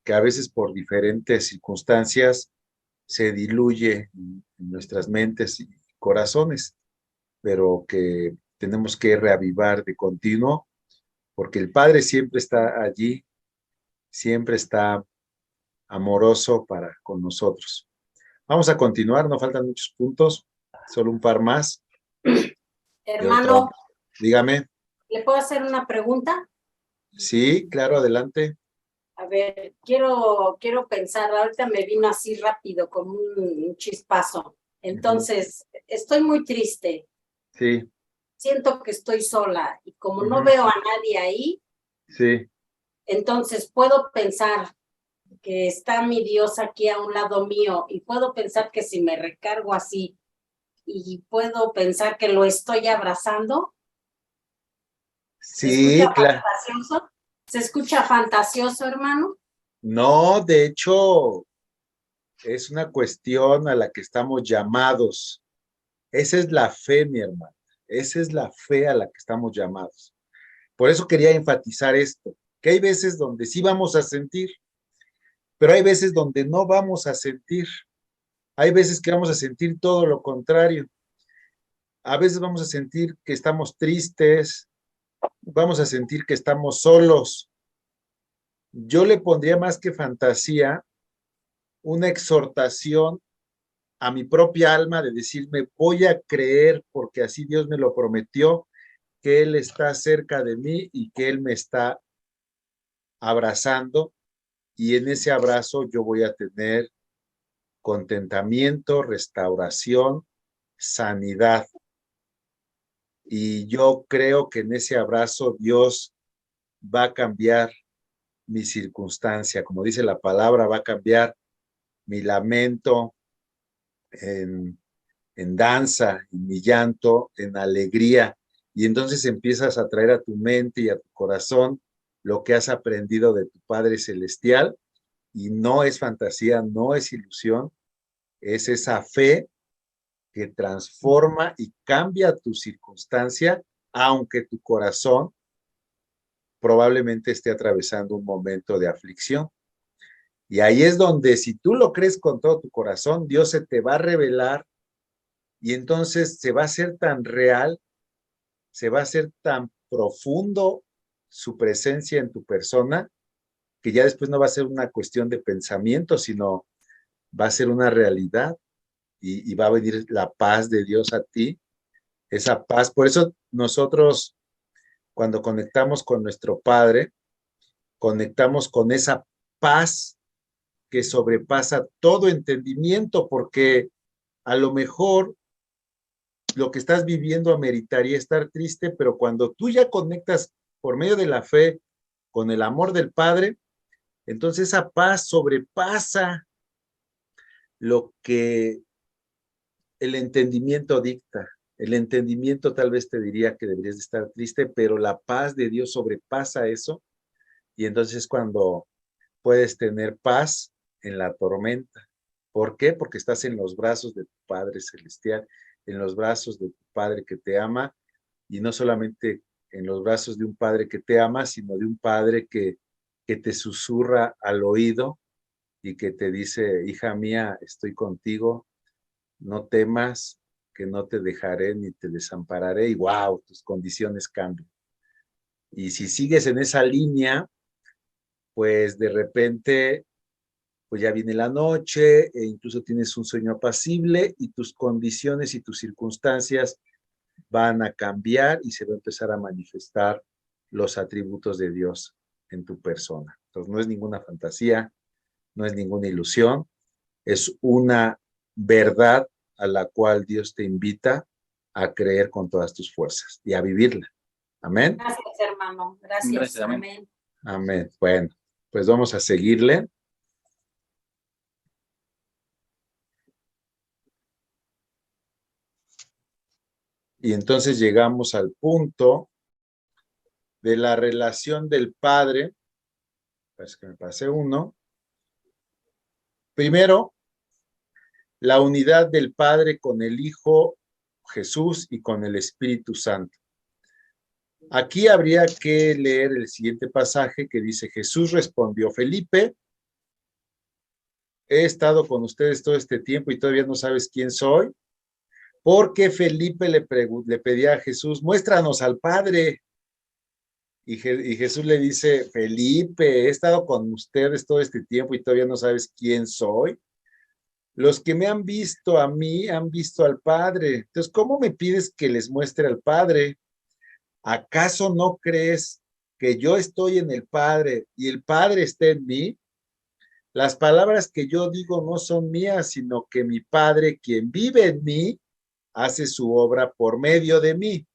que a veces por diferentes circunstancias se diluye en nuestras mentes y corazones, pero que tenemos que reavivar de continuo, porque el Padre siempre está allí, siempre está amoroso para con nosotros. Vamos a continuar, no faltan muchos puntos, solo un par más. Hermano, Dígame. ¿le puedo hacer una pregunta? Sí, claro, adelante. A ver, quiero pensar, ahorita me vino así rápido, como un chispazo. Entonces, estoy muy triste, Sí, siento que estoy sola y como no Ujú. veo a nadie ahí, sí, entonces puedo pensar que está mi Dios aquí a un lado mío y puedo pensar que si me recargo así y puedo pensar que lo estoy abrazando. ¿Se escucha sí, claro. fantasioso? ¿Se escucha fantasioso, hermano? No, de hecho, es una cuestión a la que estamos llamados. Esa es la fe, mi hermano. Esa es la fe a la que estamos llamados. Por eso quería enfatizar esto, que hay veces donde sí vamos a sentir, pero hay veces donde no vamos a sentir. Hay veces que vamos a sentir todo lo contrario. A veces vamos a sentir que estamos tristes, vamos a sentir que estamos solos. Yo le pondría más que fantasía una exhortación a mi propia alma de decirme, voy a creer porque así Dios me lo prometió, que Él está cerca de mí y que Él me está abrazando y en ese abrazo yo voy a tener contentamiento, restauración, sanidad. Y yo creo que en ese abrazo Dios va a cambiar mi circunstancia, como dice la palabra, va a cambiar mi lamento en, en danza, en mi llanto, en alegría. Y entonces empiezas a traer a tu mente y a tu corazón lo que has aprendido de tu Padre Celestial. Y no es fantasía, no es ilusión, es esa fe que transforma y cambia tu circunstancia, aunque tu corazón probablemente esté atravesando un momento de aflicción. Y ahí es donde si tú lo crees con todo tu corazón, Dios se te va a revelar y entonces se va a hacer tan real, se va a hacer tan profundo su presencia en tu persona, que ya después no va a ser una cuestión de pensamiento, sino va a ser una realidad y va a venir la paz de Dios a ti, esa paz. Por eso nosotros, cuando conectamos con nuestro Padre, conectamos con esa paz que sobrepasa todo entendimiento, porque a lo mejor lo que estás viviendo ameritaría estar triste, pero cuando tú ya conectas por medio de la fe con el amor del Padre, entonces esa paz sobrepasa lo que el entendimiento dicta. El entendimiento tal vez te diría que deberías de estar triste, pero la paz de Dios sobrepasa eso y entonces cuando puedes tener paz en la tormenta. ¿Por qué? Porque estás en los brazos de tu Padre Celestial, en los brazos de tu Padre que te ama, y no solamente en los brazos de un Padre que te ama, sino de un Padre que te susurra al oído y que te dice, hija mía, estoy contigo, no temas, que no te dejaré ni te desampararé, y wow, tus condiciones cambian. Y si sigues en esa línea, pues de repente pues ya viene la noche e incluso tienes un sueño apacible y tus condiciones y tus circunstancias van a cambiar y se va a empezar a manifestar los atributos de Dios en tu persona. Entonces no es ninguna fantasía, no es ninguna ilusión, es una verdad a la cual Dios te invita a creer con todas tus fuerzas y a vivirla. Amén. Gracias, hermano. Gracias. Gracias, amén. Amén. Amén. Bueno, pues vamos a seguirle. Y entonces llegamos al punto de la relación del Padre. Parece que me pasé uno. Primero, la unidad del Padre con el Hijo Jesús y con el Espíritu Santo. Aquí habría que leer el siguiente pasaje que dice, Jesús respondió, Felipe, he estado con ustedes todo este tiempo y todavía no sabes quién soy. Porque Felipe le pedía a Jesús, muéstranos al Padre. Y Jesús le dice, Felipe, he estado con ustedes todo este tiempo y todavía no sabes quién soy. Los que me han visto a mí han visto al Padre. Entonces, ¿cómo me pides que les muestre al Padre? ¿Acaso no crees que yo estoy en el Padre y el Padre está en mí? Las palabras que yo digo no son mías, sino que mi Padre, quien vive en mí, hace su obra por medio de mí.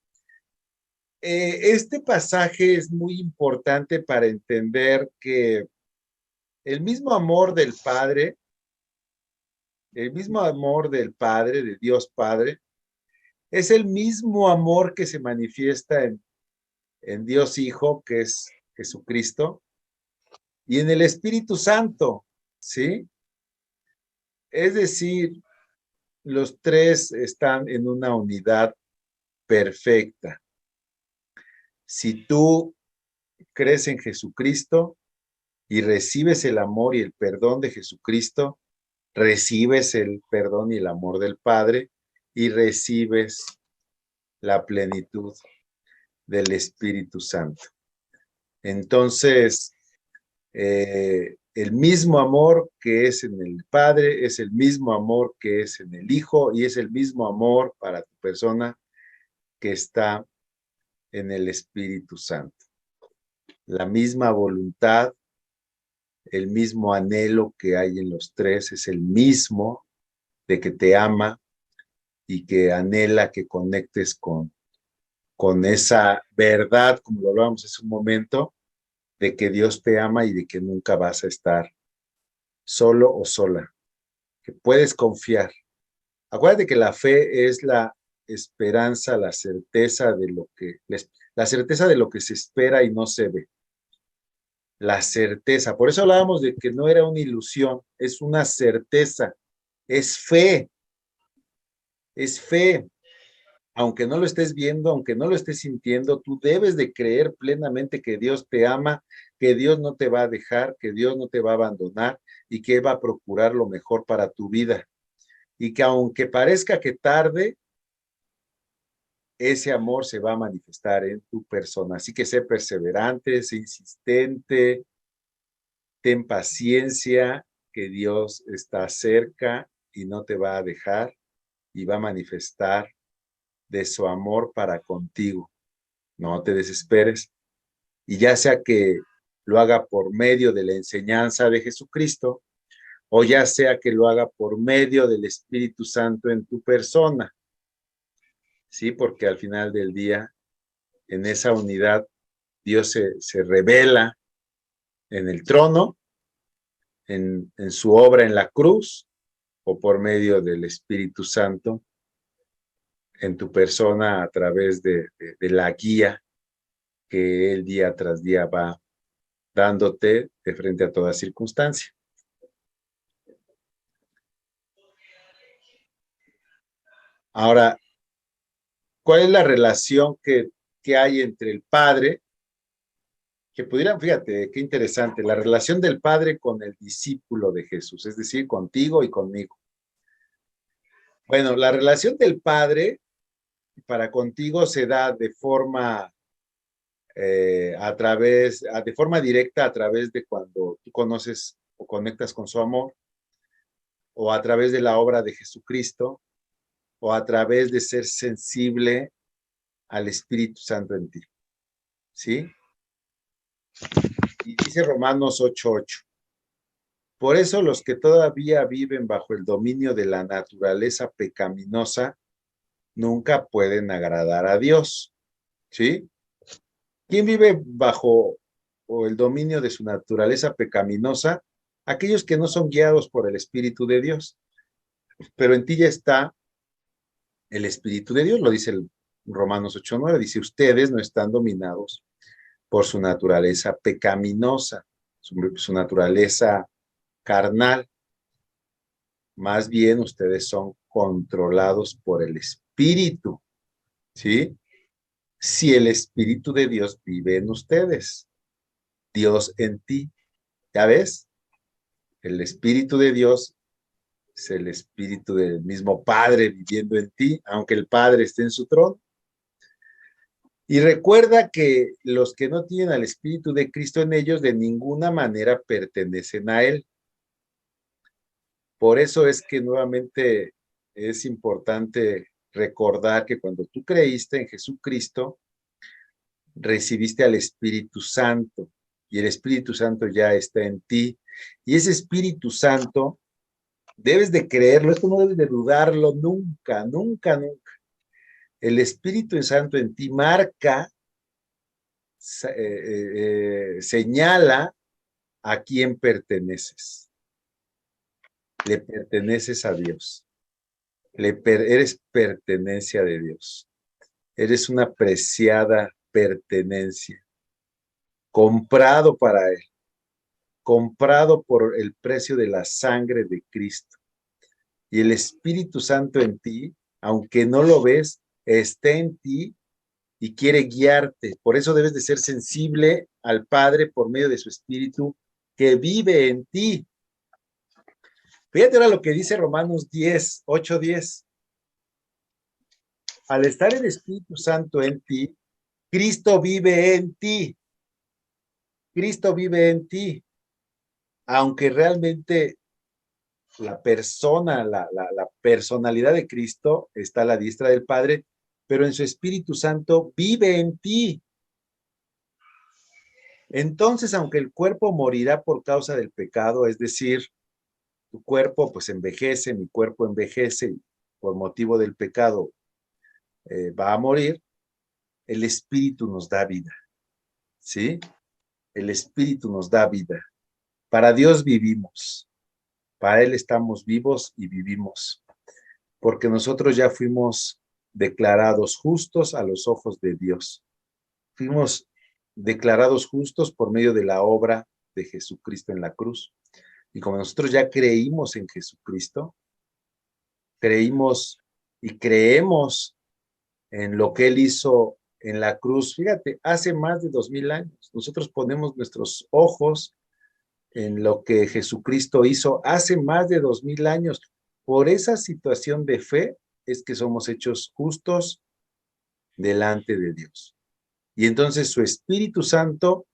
Este pasaje es muy importante para entender que el mismo amor del Padre, de Dios Padre, es el mismo amor que se manifiesta en Dios Hijo, que es Jesucristo, y en el Espíritu Santo, ¿sí? Es decir, los tres están en una unidad perfecta. Si tú crees en Jesucristo y recibes el amor y el perdón de Jesucristo, recibes el perdón y el amor del Padre y recibes la plenitud del Espíritu Santo. Entonces, el mismo amor que es en el Padre es el mismo amor que es en el Hijo y es el mismo amor para tu persona que está en el Espíritu Santo. La misma voluntad, el mismo anhelo que hay en los tres es el mismo de que te ama y que anhela que conectes con esa verdad, como lo hablábamos hace un momento, de que Dios te ama y de que nunca vas a estar solo o sola, que puedes confiar. Acuérdate que la fe es la esperanza, la certeza de lo que se espera y no se ve. La certeza. Por eso hablábamos de que no era una ilusión, es una certeza, es fe, es fe. Aunque no lo estés viendo, aunque no lo estés sintiendo, tú debes de creer plenamente que Dios te ama, que Dios no te va a dejar, que Dios no te va a abandonar y que va a procurar lo mejor para tu vida. Y que aunque parezca que tarde, ese amor se va a manifestar en tu persona. Así que sé perseverante, sé insistente, ten paciencia, que Dios está cerca y no te va a dejar y va a manifestar de su amor para contigo. No te desesperes. Y ya sea que lo haga por medio de la enseñanza de Jesucristo, o ya sea que lo haga por medio del Espíritu Santo en tu persona. Sí, porque al final del día, en esa unidad, Dios se revela en el trono, en su obra en la cruz, o por medio del Espíritu Santo en tu persona a través de la guía que Él día tras día va dándote de frente a toda circunstancia. Ahora, ¿cuál es la relación que hay entre el Padre? Que pudieran, fíjate, qué interesante, la relación del Padre con el discípulo de Jesús, es decir, contigo y conmigo. Bueno, la relación del Padre para contigo se da de forma de forma directa a través de cuando tú conoces o conectas con su amor, o a través de la obra de Jesucristo, o a través de ser sensible al Espíritu Santo en ti. ¿Sí? Y dice Romanos 8:8. Por eso los que todavía viven bajo el dominio de la naturaleza pecaminosa nunca pueden agradar a Dios. ¿Sí? ¿Quién vive bajo el dominio de su naturaleza pecaminosa? Aquellos que no son guiados por el Espíritu de Dios. Pero en ti ya está el Espíritu de Dios, lo dice el Romanos 8:9, dice, ustedes no están dominados por su naturaleza pecaminosa, su naturaleza carnal. Más bien ustedes son controlados por el Espíritu, ¿sí? Si el Espíritu de Dios vive en ustedes, Dios en ti, ¿ya ves? El Espíritu de Dios es el Espíritu del mismo Padre viviendo en ti, aunque el Padre esté en su trono. Y recuerda que los que no tienen al Espíritu de Cristo en ellos de ninguna manera pertenecen a Él. Por eso es que nuevamente es importante recordar que cuando tú creíste en Jesucristo, recibiste al Espíritu Santo y el Espíritu Santo ya está en ti. Y ese Espíritu Santo, debes de creerlo, esto no debes de dudarlo nunca, nunca, nunca. El Espíritu Santo en ti marca, señala a quién perteneces. Le perteneces a Dios. Eres pertenencia de Dios. Eres una preciada pertenencia. Comprado para Él. Comprado por el precio de la sangre de Cristo. Y el Espíritu Santo en ti, aunque no lo ves, está en ti y quiere guiarte. Por eso debes de ser sensible al Padre por medio de su Espíritu que vive en ti. Fíjate ahora lo que dice Romanos 10, 8, 10. Al estar el Espíritu Santo en ti, Cristo vive en ti. Cristo vive en ti. Aunque realmente la persona, la personalidad de Cristo está a la diestra del Padre, pero en su Espíritu Santo vive en ti. Entonces, aunque el cuerpo morirá por causa del pecado, es decir, tu cuerpo pues envejece, mi cuerpo envejece por motivo del pecado, va a morir, el Espíritu nos da vida, ¿sí? El Espíritu nos da vida. Para Dios vivimos, para Él estamos vivos y vivimos, porque nosotros ya fuimos declarados justos a los ojos de Dios. Fuimos declarados justos por medio de la obra de Jesucristo en la cruz. Y como nosotros ya creímos en Jesucristo, creímos y creemos en lo que Él hizo en la cruz. Fíjate, hace más de 2000 años. Nosotros ponemos nuestros ojos en lo que Jesucristo hizo hace más de 2000 años. Por esa situación de fe es que somos hechos justos delante de Dios. Y entonces su Espíritu Santo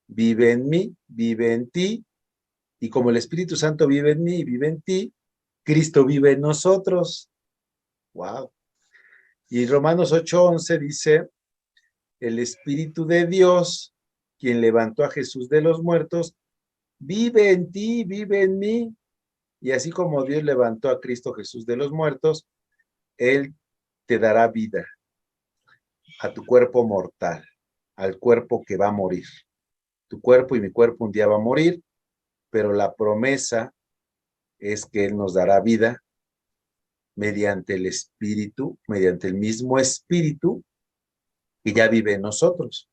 vive en mí, vive en ti, y como el Espíritu Santo vive en mí y vive en ti, Cristo vive en nosotros. ¡Wow! Y Romanos 8:11 dice, el Espíritu de Dios, quien levantó a Jesús de los muertos, vive en ti, vive en mí. Y así como Dios levantó a Cristo Jesús de los muertos, Él te dará vida a tu cuerpo mortal, al cuerpo que va a morir. Tu cuerpo y mi cuerpo un día va a morir, pero la promesa es que Él nos dará vida mediante el Espíritu, mediante el mismo Espíritu que ya vive en nosotros.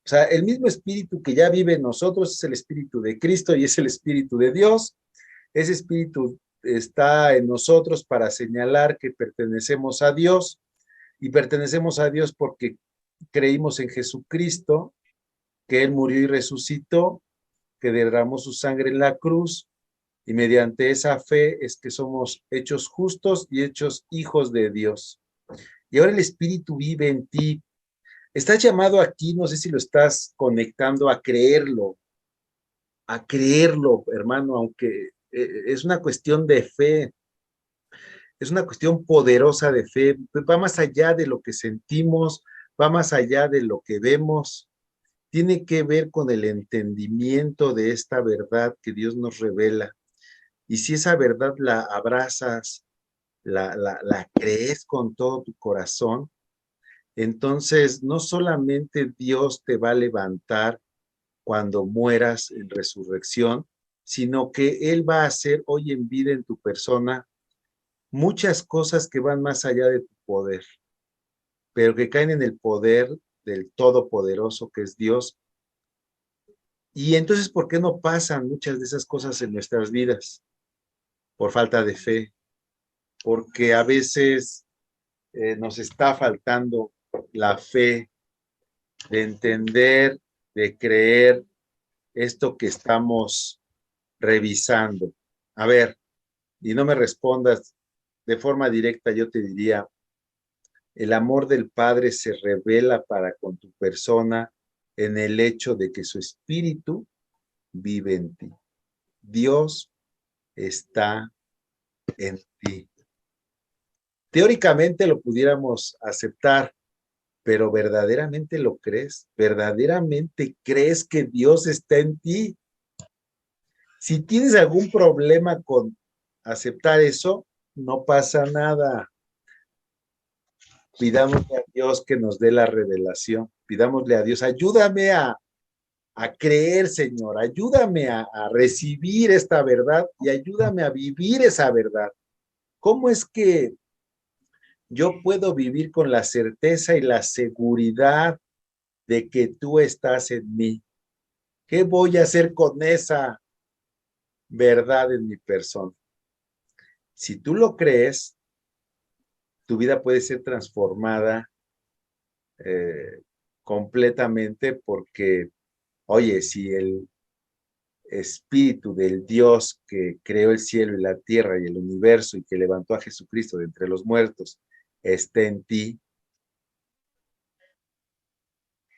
O sea, el mismo Espíritu que ya vive en nosotros es el Espíritu de Cristo y es el Espíritu de Dios. Ese Espíritu está en nosotros para señalar que pertenecemos a Dios, y pertenecemos a Dios porque creímos en Jesucristo, que Él murió y resucitó, que derramó su sangre en la cruz, y mediante esa fe es que somos hechos justos y hechos hijos de Dios. Y ahora el Espíritu vive en ti. Estás llamado aquí, no sé si lo estás conectando, a creerlo, hermano, aunque es una cuestión de fe, es una cuestión poderosa de fe, va más allá de lo que sentimos, va más allá de lo que vemos, tiene que ver con el entendimiento de esta verdad que Dios nos revela. Y si esa verdad la abrazas, la crees con todo tu corazón, entonces no solamente Dios te va a levantar cuando mueras en resurrección, sino que Él va a hacer hoy en vida en tu persona muchas cosas que van más allá de tu poder, pero que caen en el poder del Todopoderoso que es Dios. Y entonces, ¿por qué no pasan muchas de esas cosas en nuestras vidas? Por falta de fe, porque a veces nos está faltando la fe de entender, de creer esto que estamos revisando. A ver, y no me respondas de forma directa, yo te diría, el amor del Padre se revela para con tu persona en el hecho de que su Espíritu vive en ti. Dios está en ti. Teóricamente lo pudiéramos aceptar, pero ¿verdaderamente lo crees? ¿Verdaderamente crees que Dios está en ti? Si tienes algún problema con aceptar eso, no pasa nada. Pidámosle a Dios que nos dé la revelación. Pidámosle a Dios, ayúdame a creer, Señor. Ayúdame a recibir esta verdad y ayúdame a vivir esa verdad. ¿Cómo es que yo puedo vivir con la certeza y la seguridad de que tú estás en mí? ¿Qué voy a hacer con esa verdad en mi persona? Si tú lo crees, tu vida puede ser transformada completamente porque, oye, si el Espíritu del Dios que creó el cielo y la tierra y el universo y que levantó a Jesucristo de entre los muertos está en ti,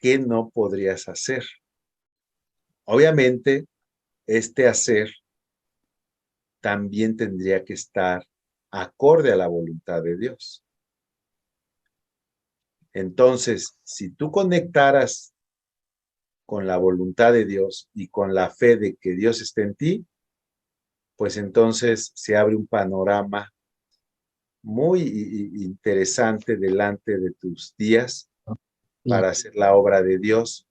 ¿qué no podrías hacer? Obviamente, este hacer también tendría que estar acorde a la voluntad de Dios. Entonces, si tú conectaras con la voluntad de Dios y con la fe de que Dios está en ti, pues entonces se abre un panorama muy interesante delante de tus días para hacer la obra de Dios,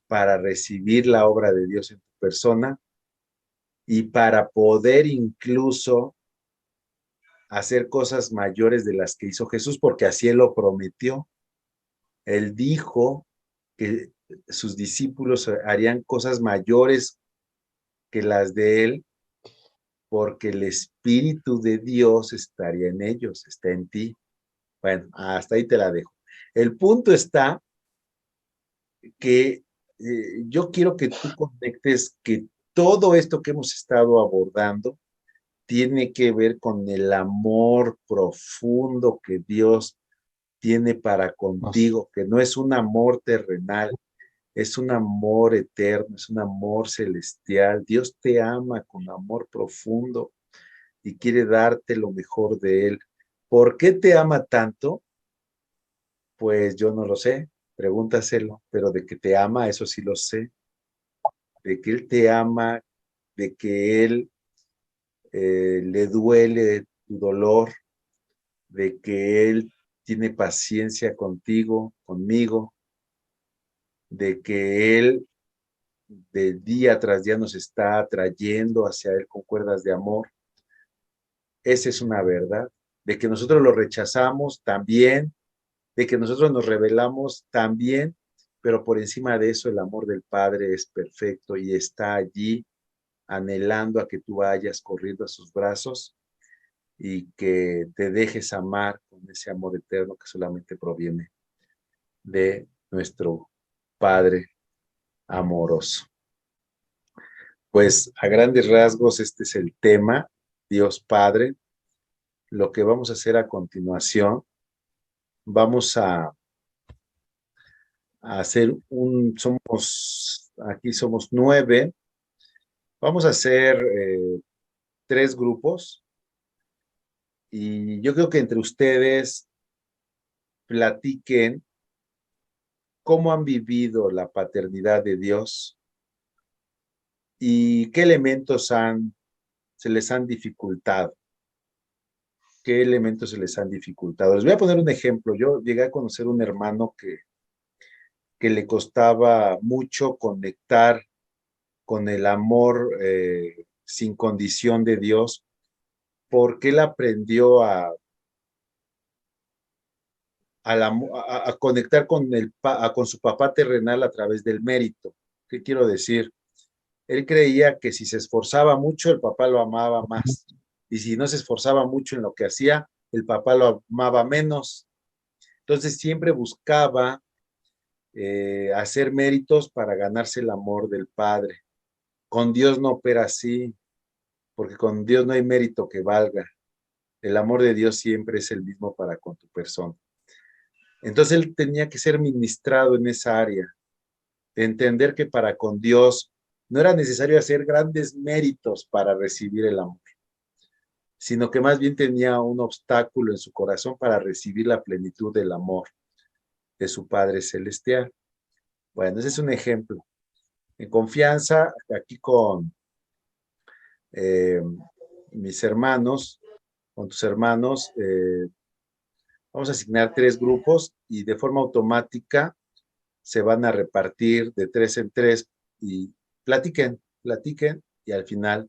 para recibir la obra de Dios en tu persona y para poder incluso hacer cosas mayores de las que hizo Jesús, porque así Él lo prometió. Él dijo que sus discípulos harían cosas mayores que las de Él, porque el Espíritu de Dios estaría en ellos, está en ti. Bueno, hasta ahí te la dejo. El punto está que yo quiero que tú conectes que todo esto que hemos estado abordando tiene que ver con el amor profundo que Dios tiene para contigo, que no es un amor terrenal, es un amor eterno, es un amor celestial. Dios te ama con amor profundo y quiere darte lo mejor de Él. ¿Por qué te ama tanto? Pues yo no lo sé, pregúntaselo, pero de que te ama, eso sí lo sé, de que Él te ama, de que Él le duele tu dolor, de que Él tiene paciencia contigo, conmigo, de que Él de día tras día nos está atrayendo hacia Él con cuerdas de amor. Esa es una verdad. De que nosotros lo rechazamos también, de que nosotros nos rebelamos también, pero por encima de eso el amor del Padre es perfecto y está allí anhelando a que tú vayas corriendo a sus brazos y que te dejes amar con ese amor eterno que solamente proviene de nuestro Padre amoroso. Pues a grandes rasgos este es el tema, Dios Padre. Lo que vamos a hacer a continuación, vamos a hacer aquí somos 9, vamos a hacer 3 grupos y yo creo que entre ustedes platiquen cómo han vivido la paternidad de Dios y qué elementos se les han dificultado. ¿Qué elementos se les han dificultado? Les voy a poner un ejemplo. Yo llegué a conocer un hermano que le costaba mucho conectar con el amor sin condición de Dios, porque él aprendió a conectar con su papá terrenal a través del mérito. ¿Qué quiero decir? Él creía que si se esforzaba mucho, el papá lo amaba más. Y si no se esforzaba mucho en lo que hacía, el papá lo amaba menos. Entonces siempre buscaba hacer méritos para ganarse el amor del Padre. Con Dios no opera así, porque con Dios no hay mérito que valga. El amor de Dios siempre es el mismo para con tu persona. Entonces él tenía que ser ministrado en esa área, de entender que para con Dios no era necesario hacer grandes méritos para recibir el amor, sino que más bien tenía un obstáculo en su corazón para recibir la plenitud del amor de su Padre Celestial. Bueno, ese es un ejemplo. En confianza, aquí con mis hermanos, con tus hermanos, vamos a asignar 3 grupos y de forma automática se van a repartir de 3 en 3 y platiquen y al final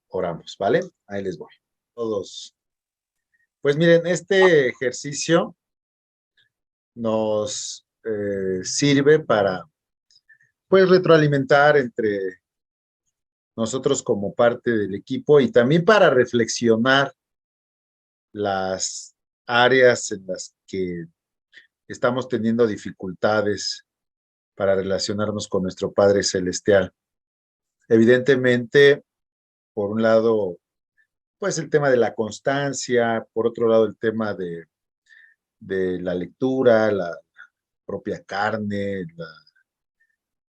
oramos, ¿vale? Ahí les voy. Todos. Pues miren, este ejercicio nos sirve para, pues, retroalimentar entre nosotros como parte del equipo y también para reflexionar las áreas en las que estamos teniendo dificultades para relacionarnos con nuestro Padre Celestial. Evidentemente, por un lado, pues el tema de la constancia, por otro lado el tema de la lectura, la propia carne,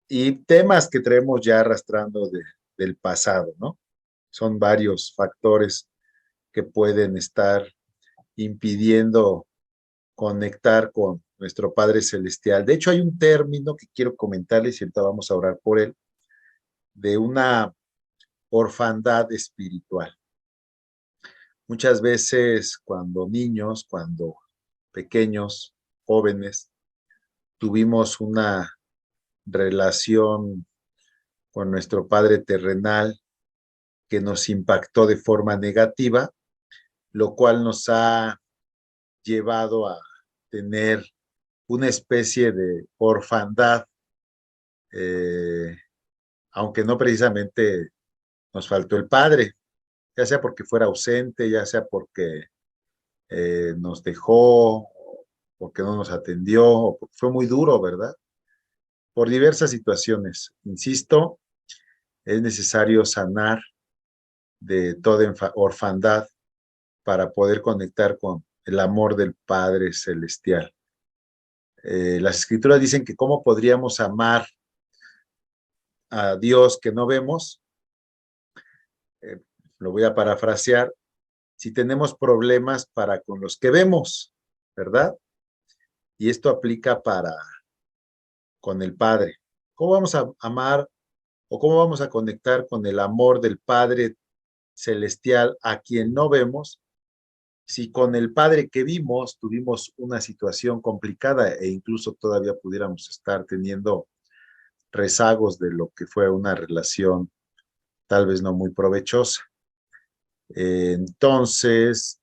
y temas que traemos ya arrastrando del pasado, ¿no? Son varios factores que pueden estar impidiendo conectar con nuestro Padre Celestial. De hecho, hay un término que quiero comentarles y ahorita vamos a orar por él, de una orfandad espiritual. Muchas veces cuando niños, cuando pequeños, jóvenes, tuvimos una relación con nuestro Padre terrenal que nos impactó de forma negativa, lo cual nos ha llevado a tener una especie de orfandad, aunque no precisamente nos faltó el Padre, ya sea porque fuera ausente, ya sea porque nos dejó, porque no nos atendió, o porque fue muy duro, ¿verdad? Por diversas situaciones. Insisto, es necesario sanar de toda orfandad para poder conectar con el amor del Padre Celestial. Las Escrituras dicen que cómo podríamos amar a Dios que no vemos, lo voy a parafrasear, si tenemos problemas para con los que vemos, ¿verdad? Y esto aplica para con el Padre. ¿Cómo vamos a amar o cómo vamos a conectar con el amor del Padre Celestial a quien no vemos si con el Padre que vimos tuvimos una situación complicada e incluso todavía pudiéramos estar teniendo rezagos de lo que fue una relación tal vez no muy provechosa? Entonces,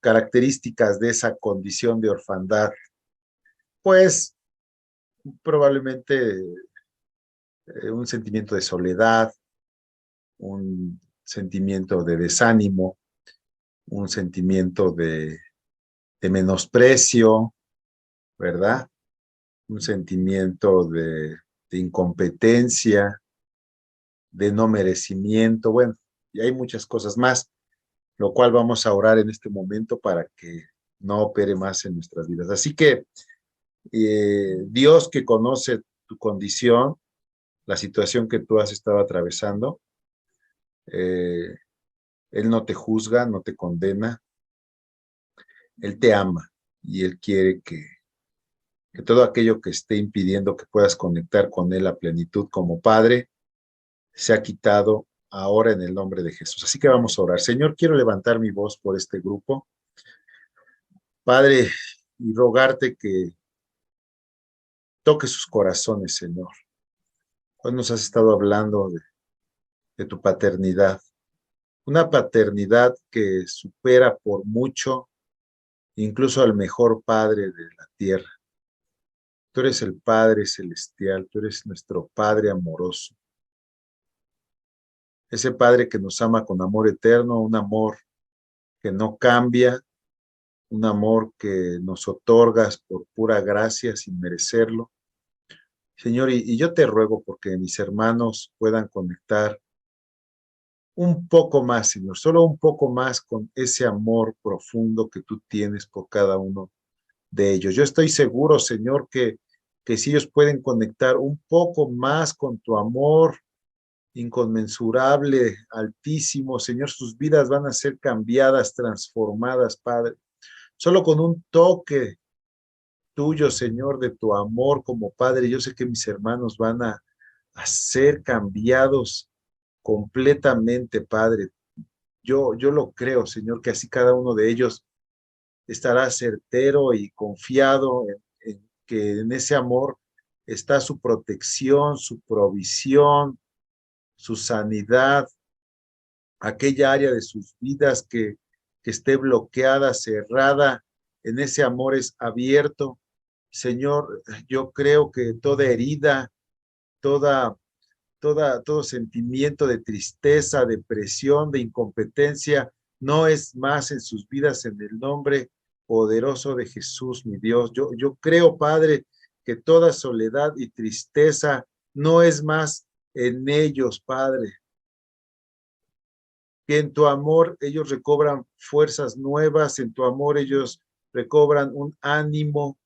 características de esa condición de orfandad, pues probablemente un sentimiento de soledad, un sentimiento de desánimo, un sentimiento de menosprecio, ¿verdad? Un sentimiento de incompetencia, de no merecimiento, bueno, y hay muchas cosas más, lo cual vamos a orar en este momento para que no opere más en nuestras vidas. Así que Dios, que conoce tu condición, la situación que tú has estado atravesando, Él no te juzga, no te condena, Él te ama y Él quiere que todo aquello que esté impidiendo que puedas conectar con Él a plenitud como Padre, sea quitado ahora en el nombre de Jesús. Así que vamos a orar. Señor, quiero levantar mi voz por este grupo, Padre, y rogarte que toque sus corazones, Señor. Hoy nos has estado hablando de tu paternidad, una paternidad que supera por mucho incluso al mejor Padre de la tierra. Tú eres el Padre celestial, tú eres nuestro Padre amoroso. Ese Padre que nos ama con amor eterno, un amor que no cambia, un amor que nos otorgas por pura gracia sin merecerlo. Señor, y yo te ruego porque mis hermanos puedan conectar un poco más, Señor, solo un poco más con ese amor profundo que tú tienes por cada uno de ellos. Yo estoy seguro, Señor, que si ellos pueden conectar un poco más con tu amor inconmensurable, altísimo, Señor, sus vidas van a ser cambiadas, transformadas, Padre. Solo con un toque tuyo, Señor, de tu amor como Padre, yo sé que mis hermanos van a ser cambiados completamente, Padre. Yo lo creo, Señor, que así cada uno de ellos estará certero y confiado en que en ese amor está su protección, su provisión, su sanidad, aquella área de sus vidas que esté bloqueada, cerrada, en ese amor es abierto. Señor, yo creo que toda herida, todo sentimiento de tristeza, depresión, de incompetencia, no es más en sus vidas en el nombre poderoso de Jesús, mi Dios. Yo creo, Padre, que toda soledad y tristeza no es más en ellos, Padre. Que en tu amor ellos recobran fuerzas nuevas, en tu amor ellos recobran un ánimo.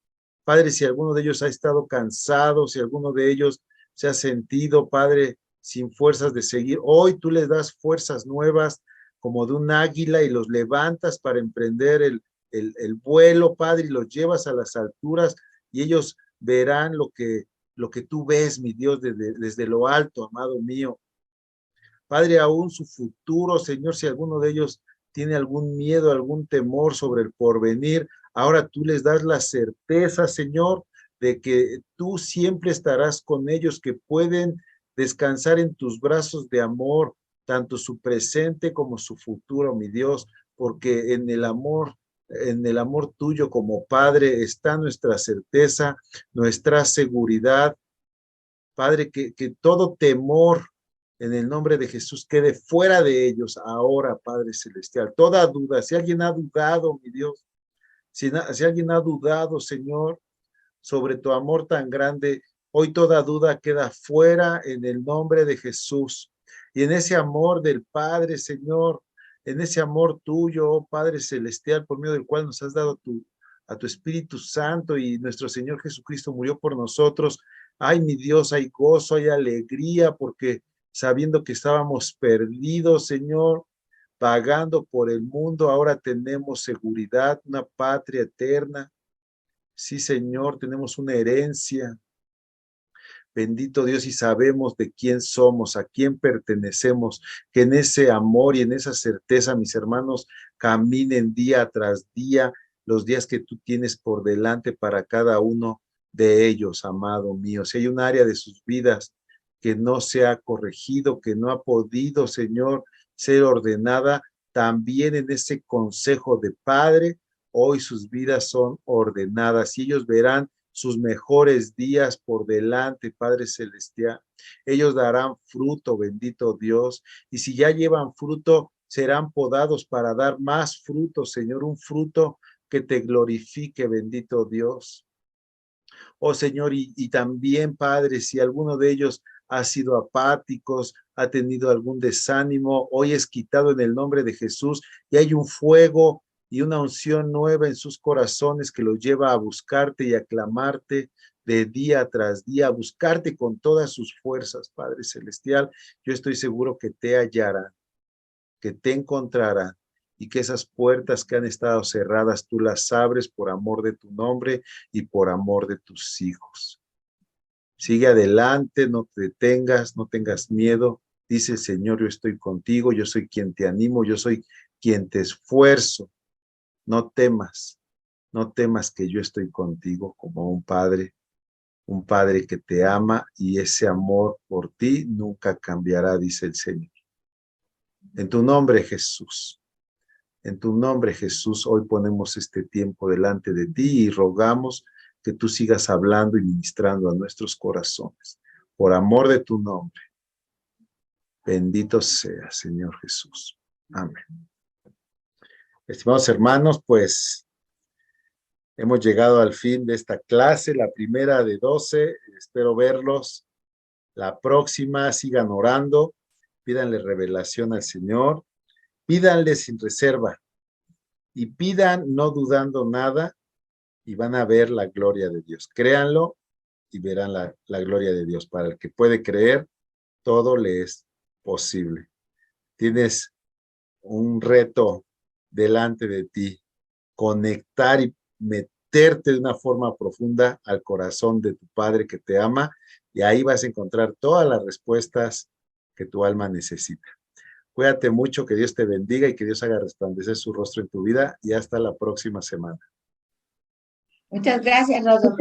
Padre, si alguno de ellos ha estado cansado, si alguno de ellos se ha sentido, Padre, sin fuerzas de seguir, hoy tú les das fuerzas nuevas como de un águila y los levantas para emprender el vuelo, Padre, y los llevas a las alturas y ellos verán lo que tú ves, mi Dios, desde lo alto, amado mío. Padre, aún su futuro, Señor, si alguno de ellos tiene algún miedo, algún temor sobre el porvenir, ahora tú les das la certeza, Señor, de que tú siempre estarás con ellos, que pueden descansar en tus brazos de amor, tanto su presente como su futuro, mi Dios, porque en el amor tuyo como Padre está nuestra certeza, nuestra seguridad. Padre, que todo temor en el nombre de Jesús quede fuera de ellos ahora, Padre Celestial. Toda duda, si alguien ha dudado, mi Dios, si alguien ha dudado, Señor, sobre tu amor tan grande, hoy toda duda queda fuera en el nombre de Jesús. Y en ese amor del Padre, Señor, en ese amor tuyo, oh Padre Celestial, por medio del cual nos has dado a tu Espíritu Santo y nuestro Señor Jesucristo murió por nosotros. Ay, mi Dios, hay gozo, hay alegría, porque sabiendo que estábamos perdidos, Señor, pagando por el mundo, ahora tenemos seguridad, una patria eterna. Sí, Señor, tenemos una herencia. Bendito Dios, y sabemos de quién somos, a quién pertenecemos, que en ese amor y en esa certeza, mis hermanos, caminen día tras día los días que tú tienes por delante para cada uno de ellos, amado mío. Si hay un área de sus vidas que no se ha corregido, que no ha podido, Señor, ser ordenada, también en ese consejo de Padre, hoy sus vidas son ordenadas y ellos verán sus mejores días por delante, Padre Celestial. Ellos darán fruto, bendito Dios, y si ya llevan fruto, serán podados para dar más fruto, Señor, un fruto que te glorifique, bendito Dios. Oh Señor, y también, Padre, si alguno de ellos ha sido apáticos, ha tenido algún desánimo, hoy es quitado en el nombre de Jesús y hay un fuego y una unción nueva en sus corazones que los lleva a buscarte y a clamarte de día tras día, a buscarte con todas sus fuerzas, Padre Celestial. Yo estoy seguro que te hallarán, que te encontrarán y que esas puertas que han estado cerradas tú las abres por amor de tu nombre y por amor de tus hijos. Sigue adelante, no te detengas, no tengas miedo. Dice el Señor, yo estoy contigo, yo soy quien te animo, yo soy quien te esfuerzo. No temas que yo estoy contigo como un padre que te ama y ese amor por ti nunca cambiará, dice el Señor. En tu nombre, Jesús. En tu nombre, Jesús, hoy ponemos este tiempo delante de ti y rogamos que tú sigas hablando y ministrando a nuestros corazones. Por amor de tu nombre. Bendito sea, Señor Jesús. Amén. Estimados hermanos, pues hemos llegado al fin de esta clase, la primera de 12. Espero verlos. La próxima, sigan orando, pídanle revelación al Señor, pídanle sin reserva y pidan no dudando nada y van a ver la gloria de Dios. Créanlo y verán la gloria de Dios. Para el que puede creer, todo le es posible. Tienes un reto delante de ti, conectar y meterte de una forma profunda al corazón de tu Padre que te ama, y ahí vas a encontrar todas las respuestas que tu alma necesita. Cuídate mucho, que Dios te bendiga y que Dios haga resplandecer su rostro en tu vida, y hasta la próxima semana. Muchas gracias, Rodolfo.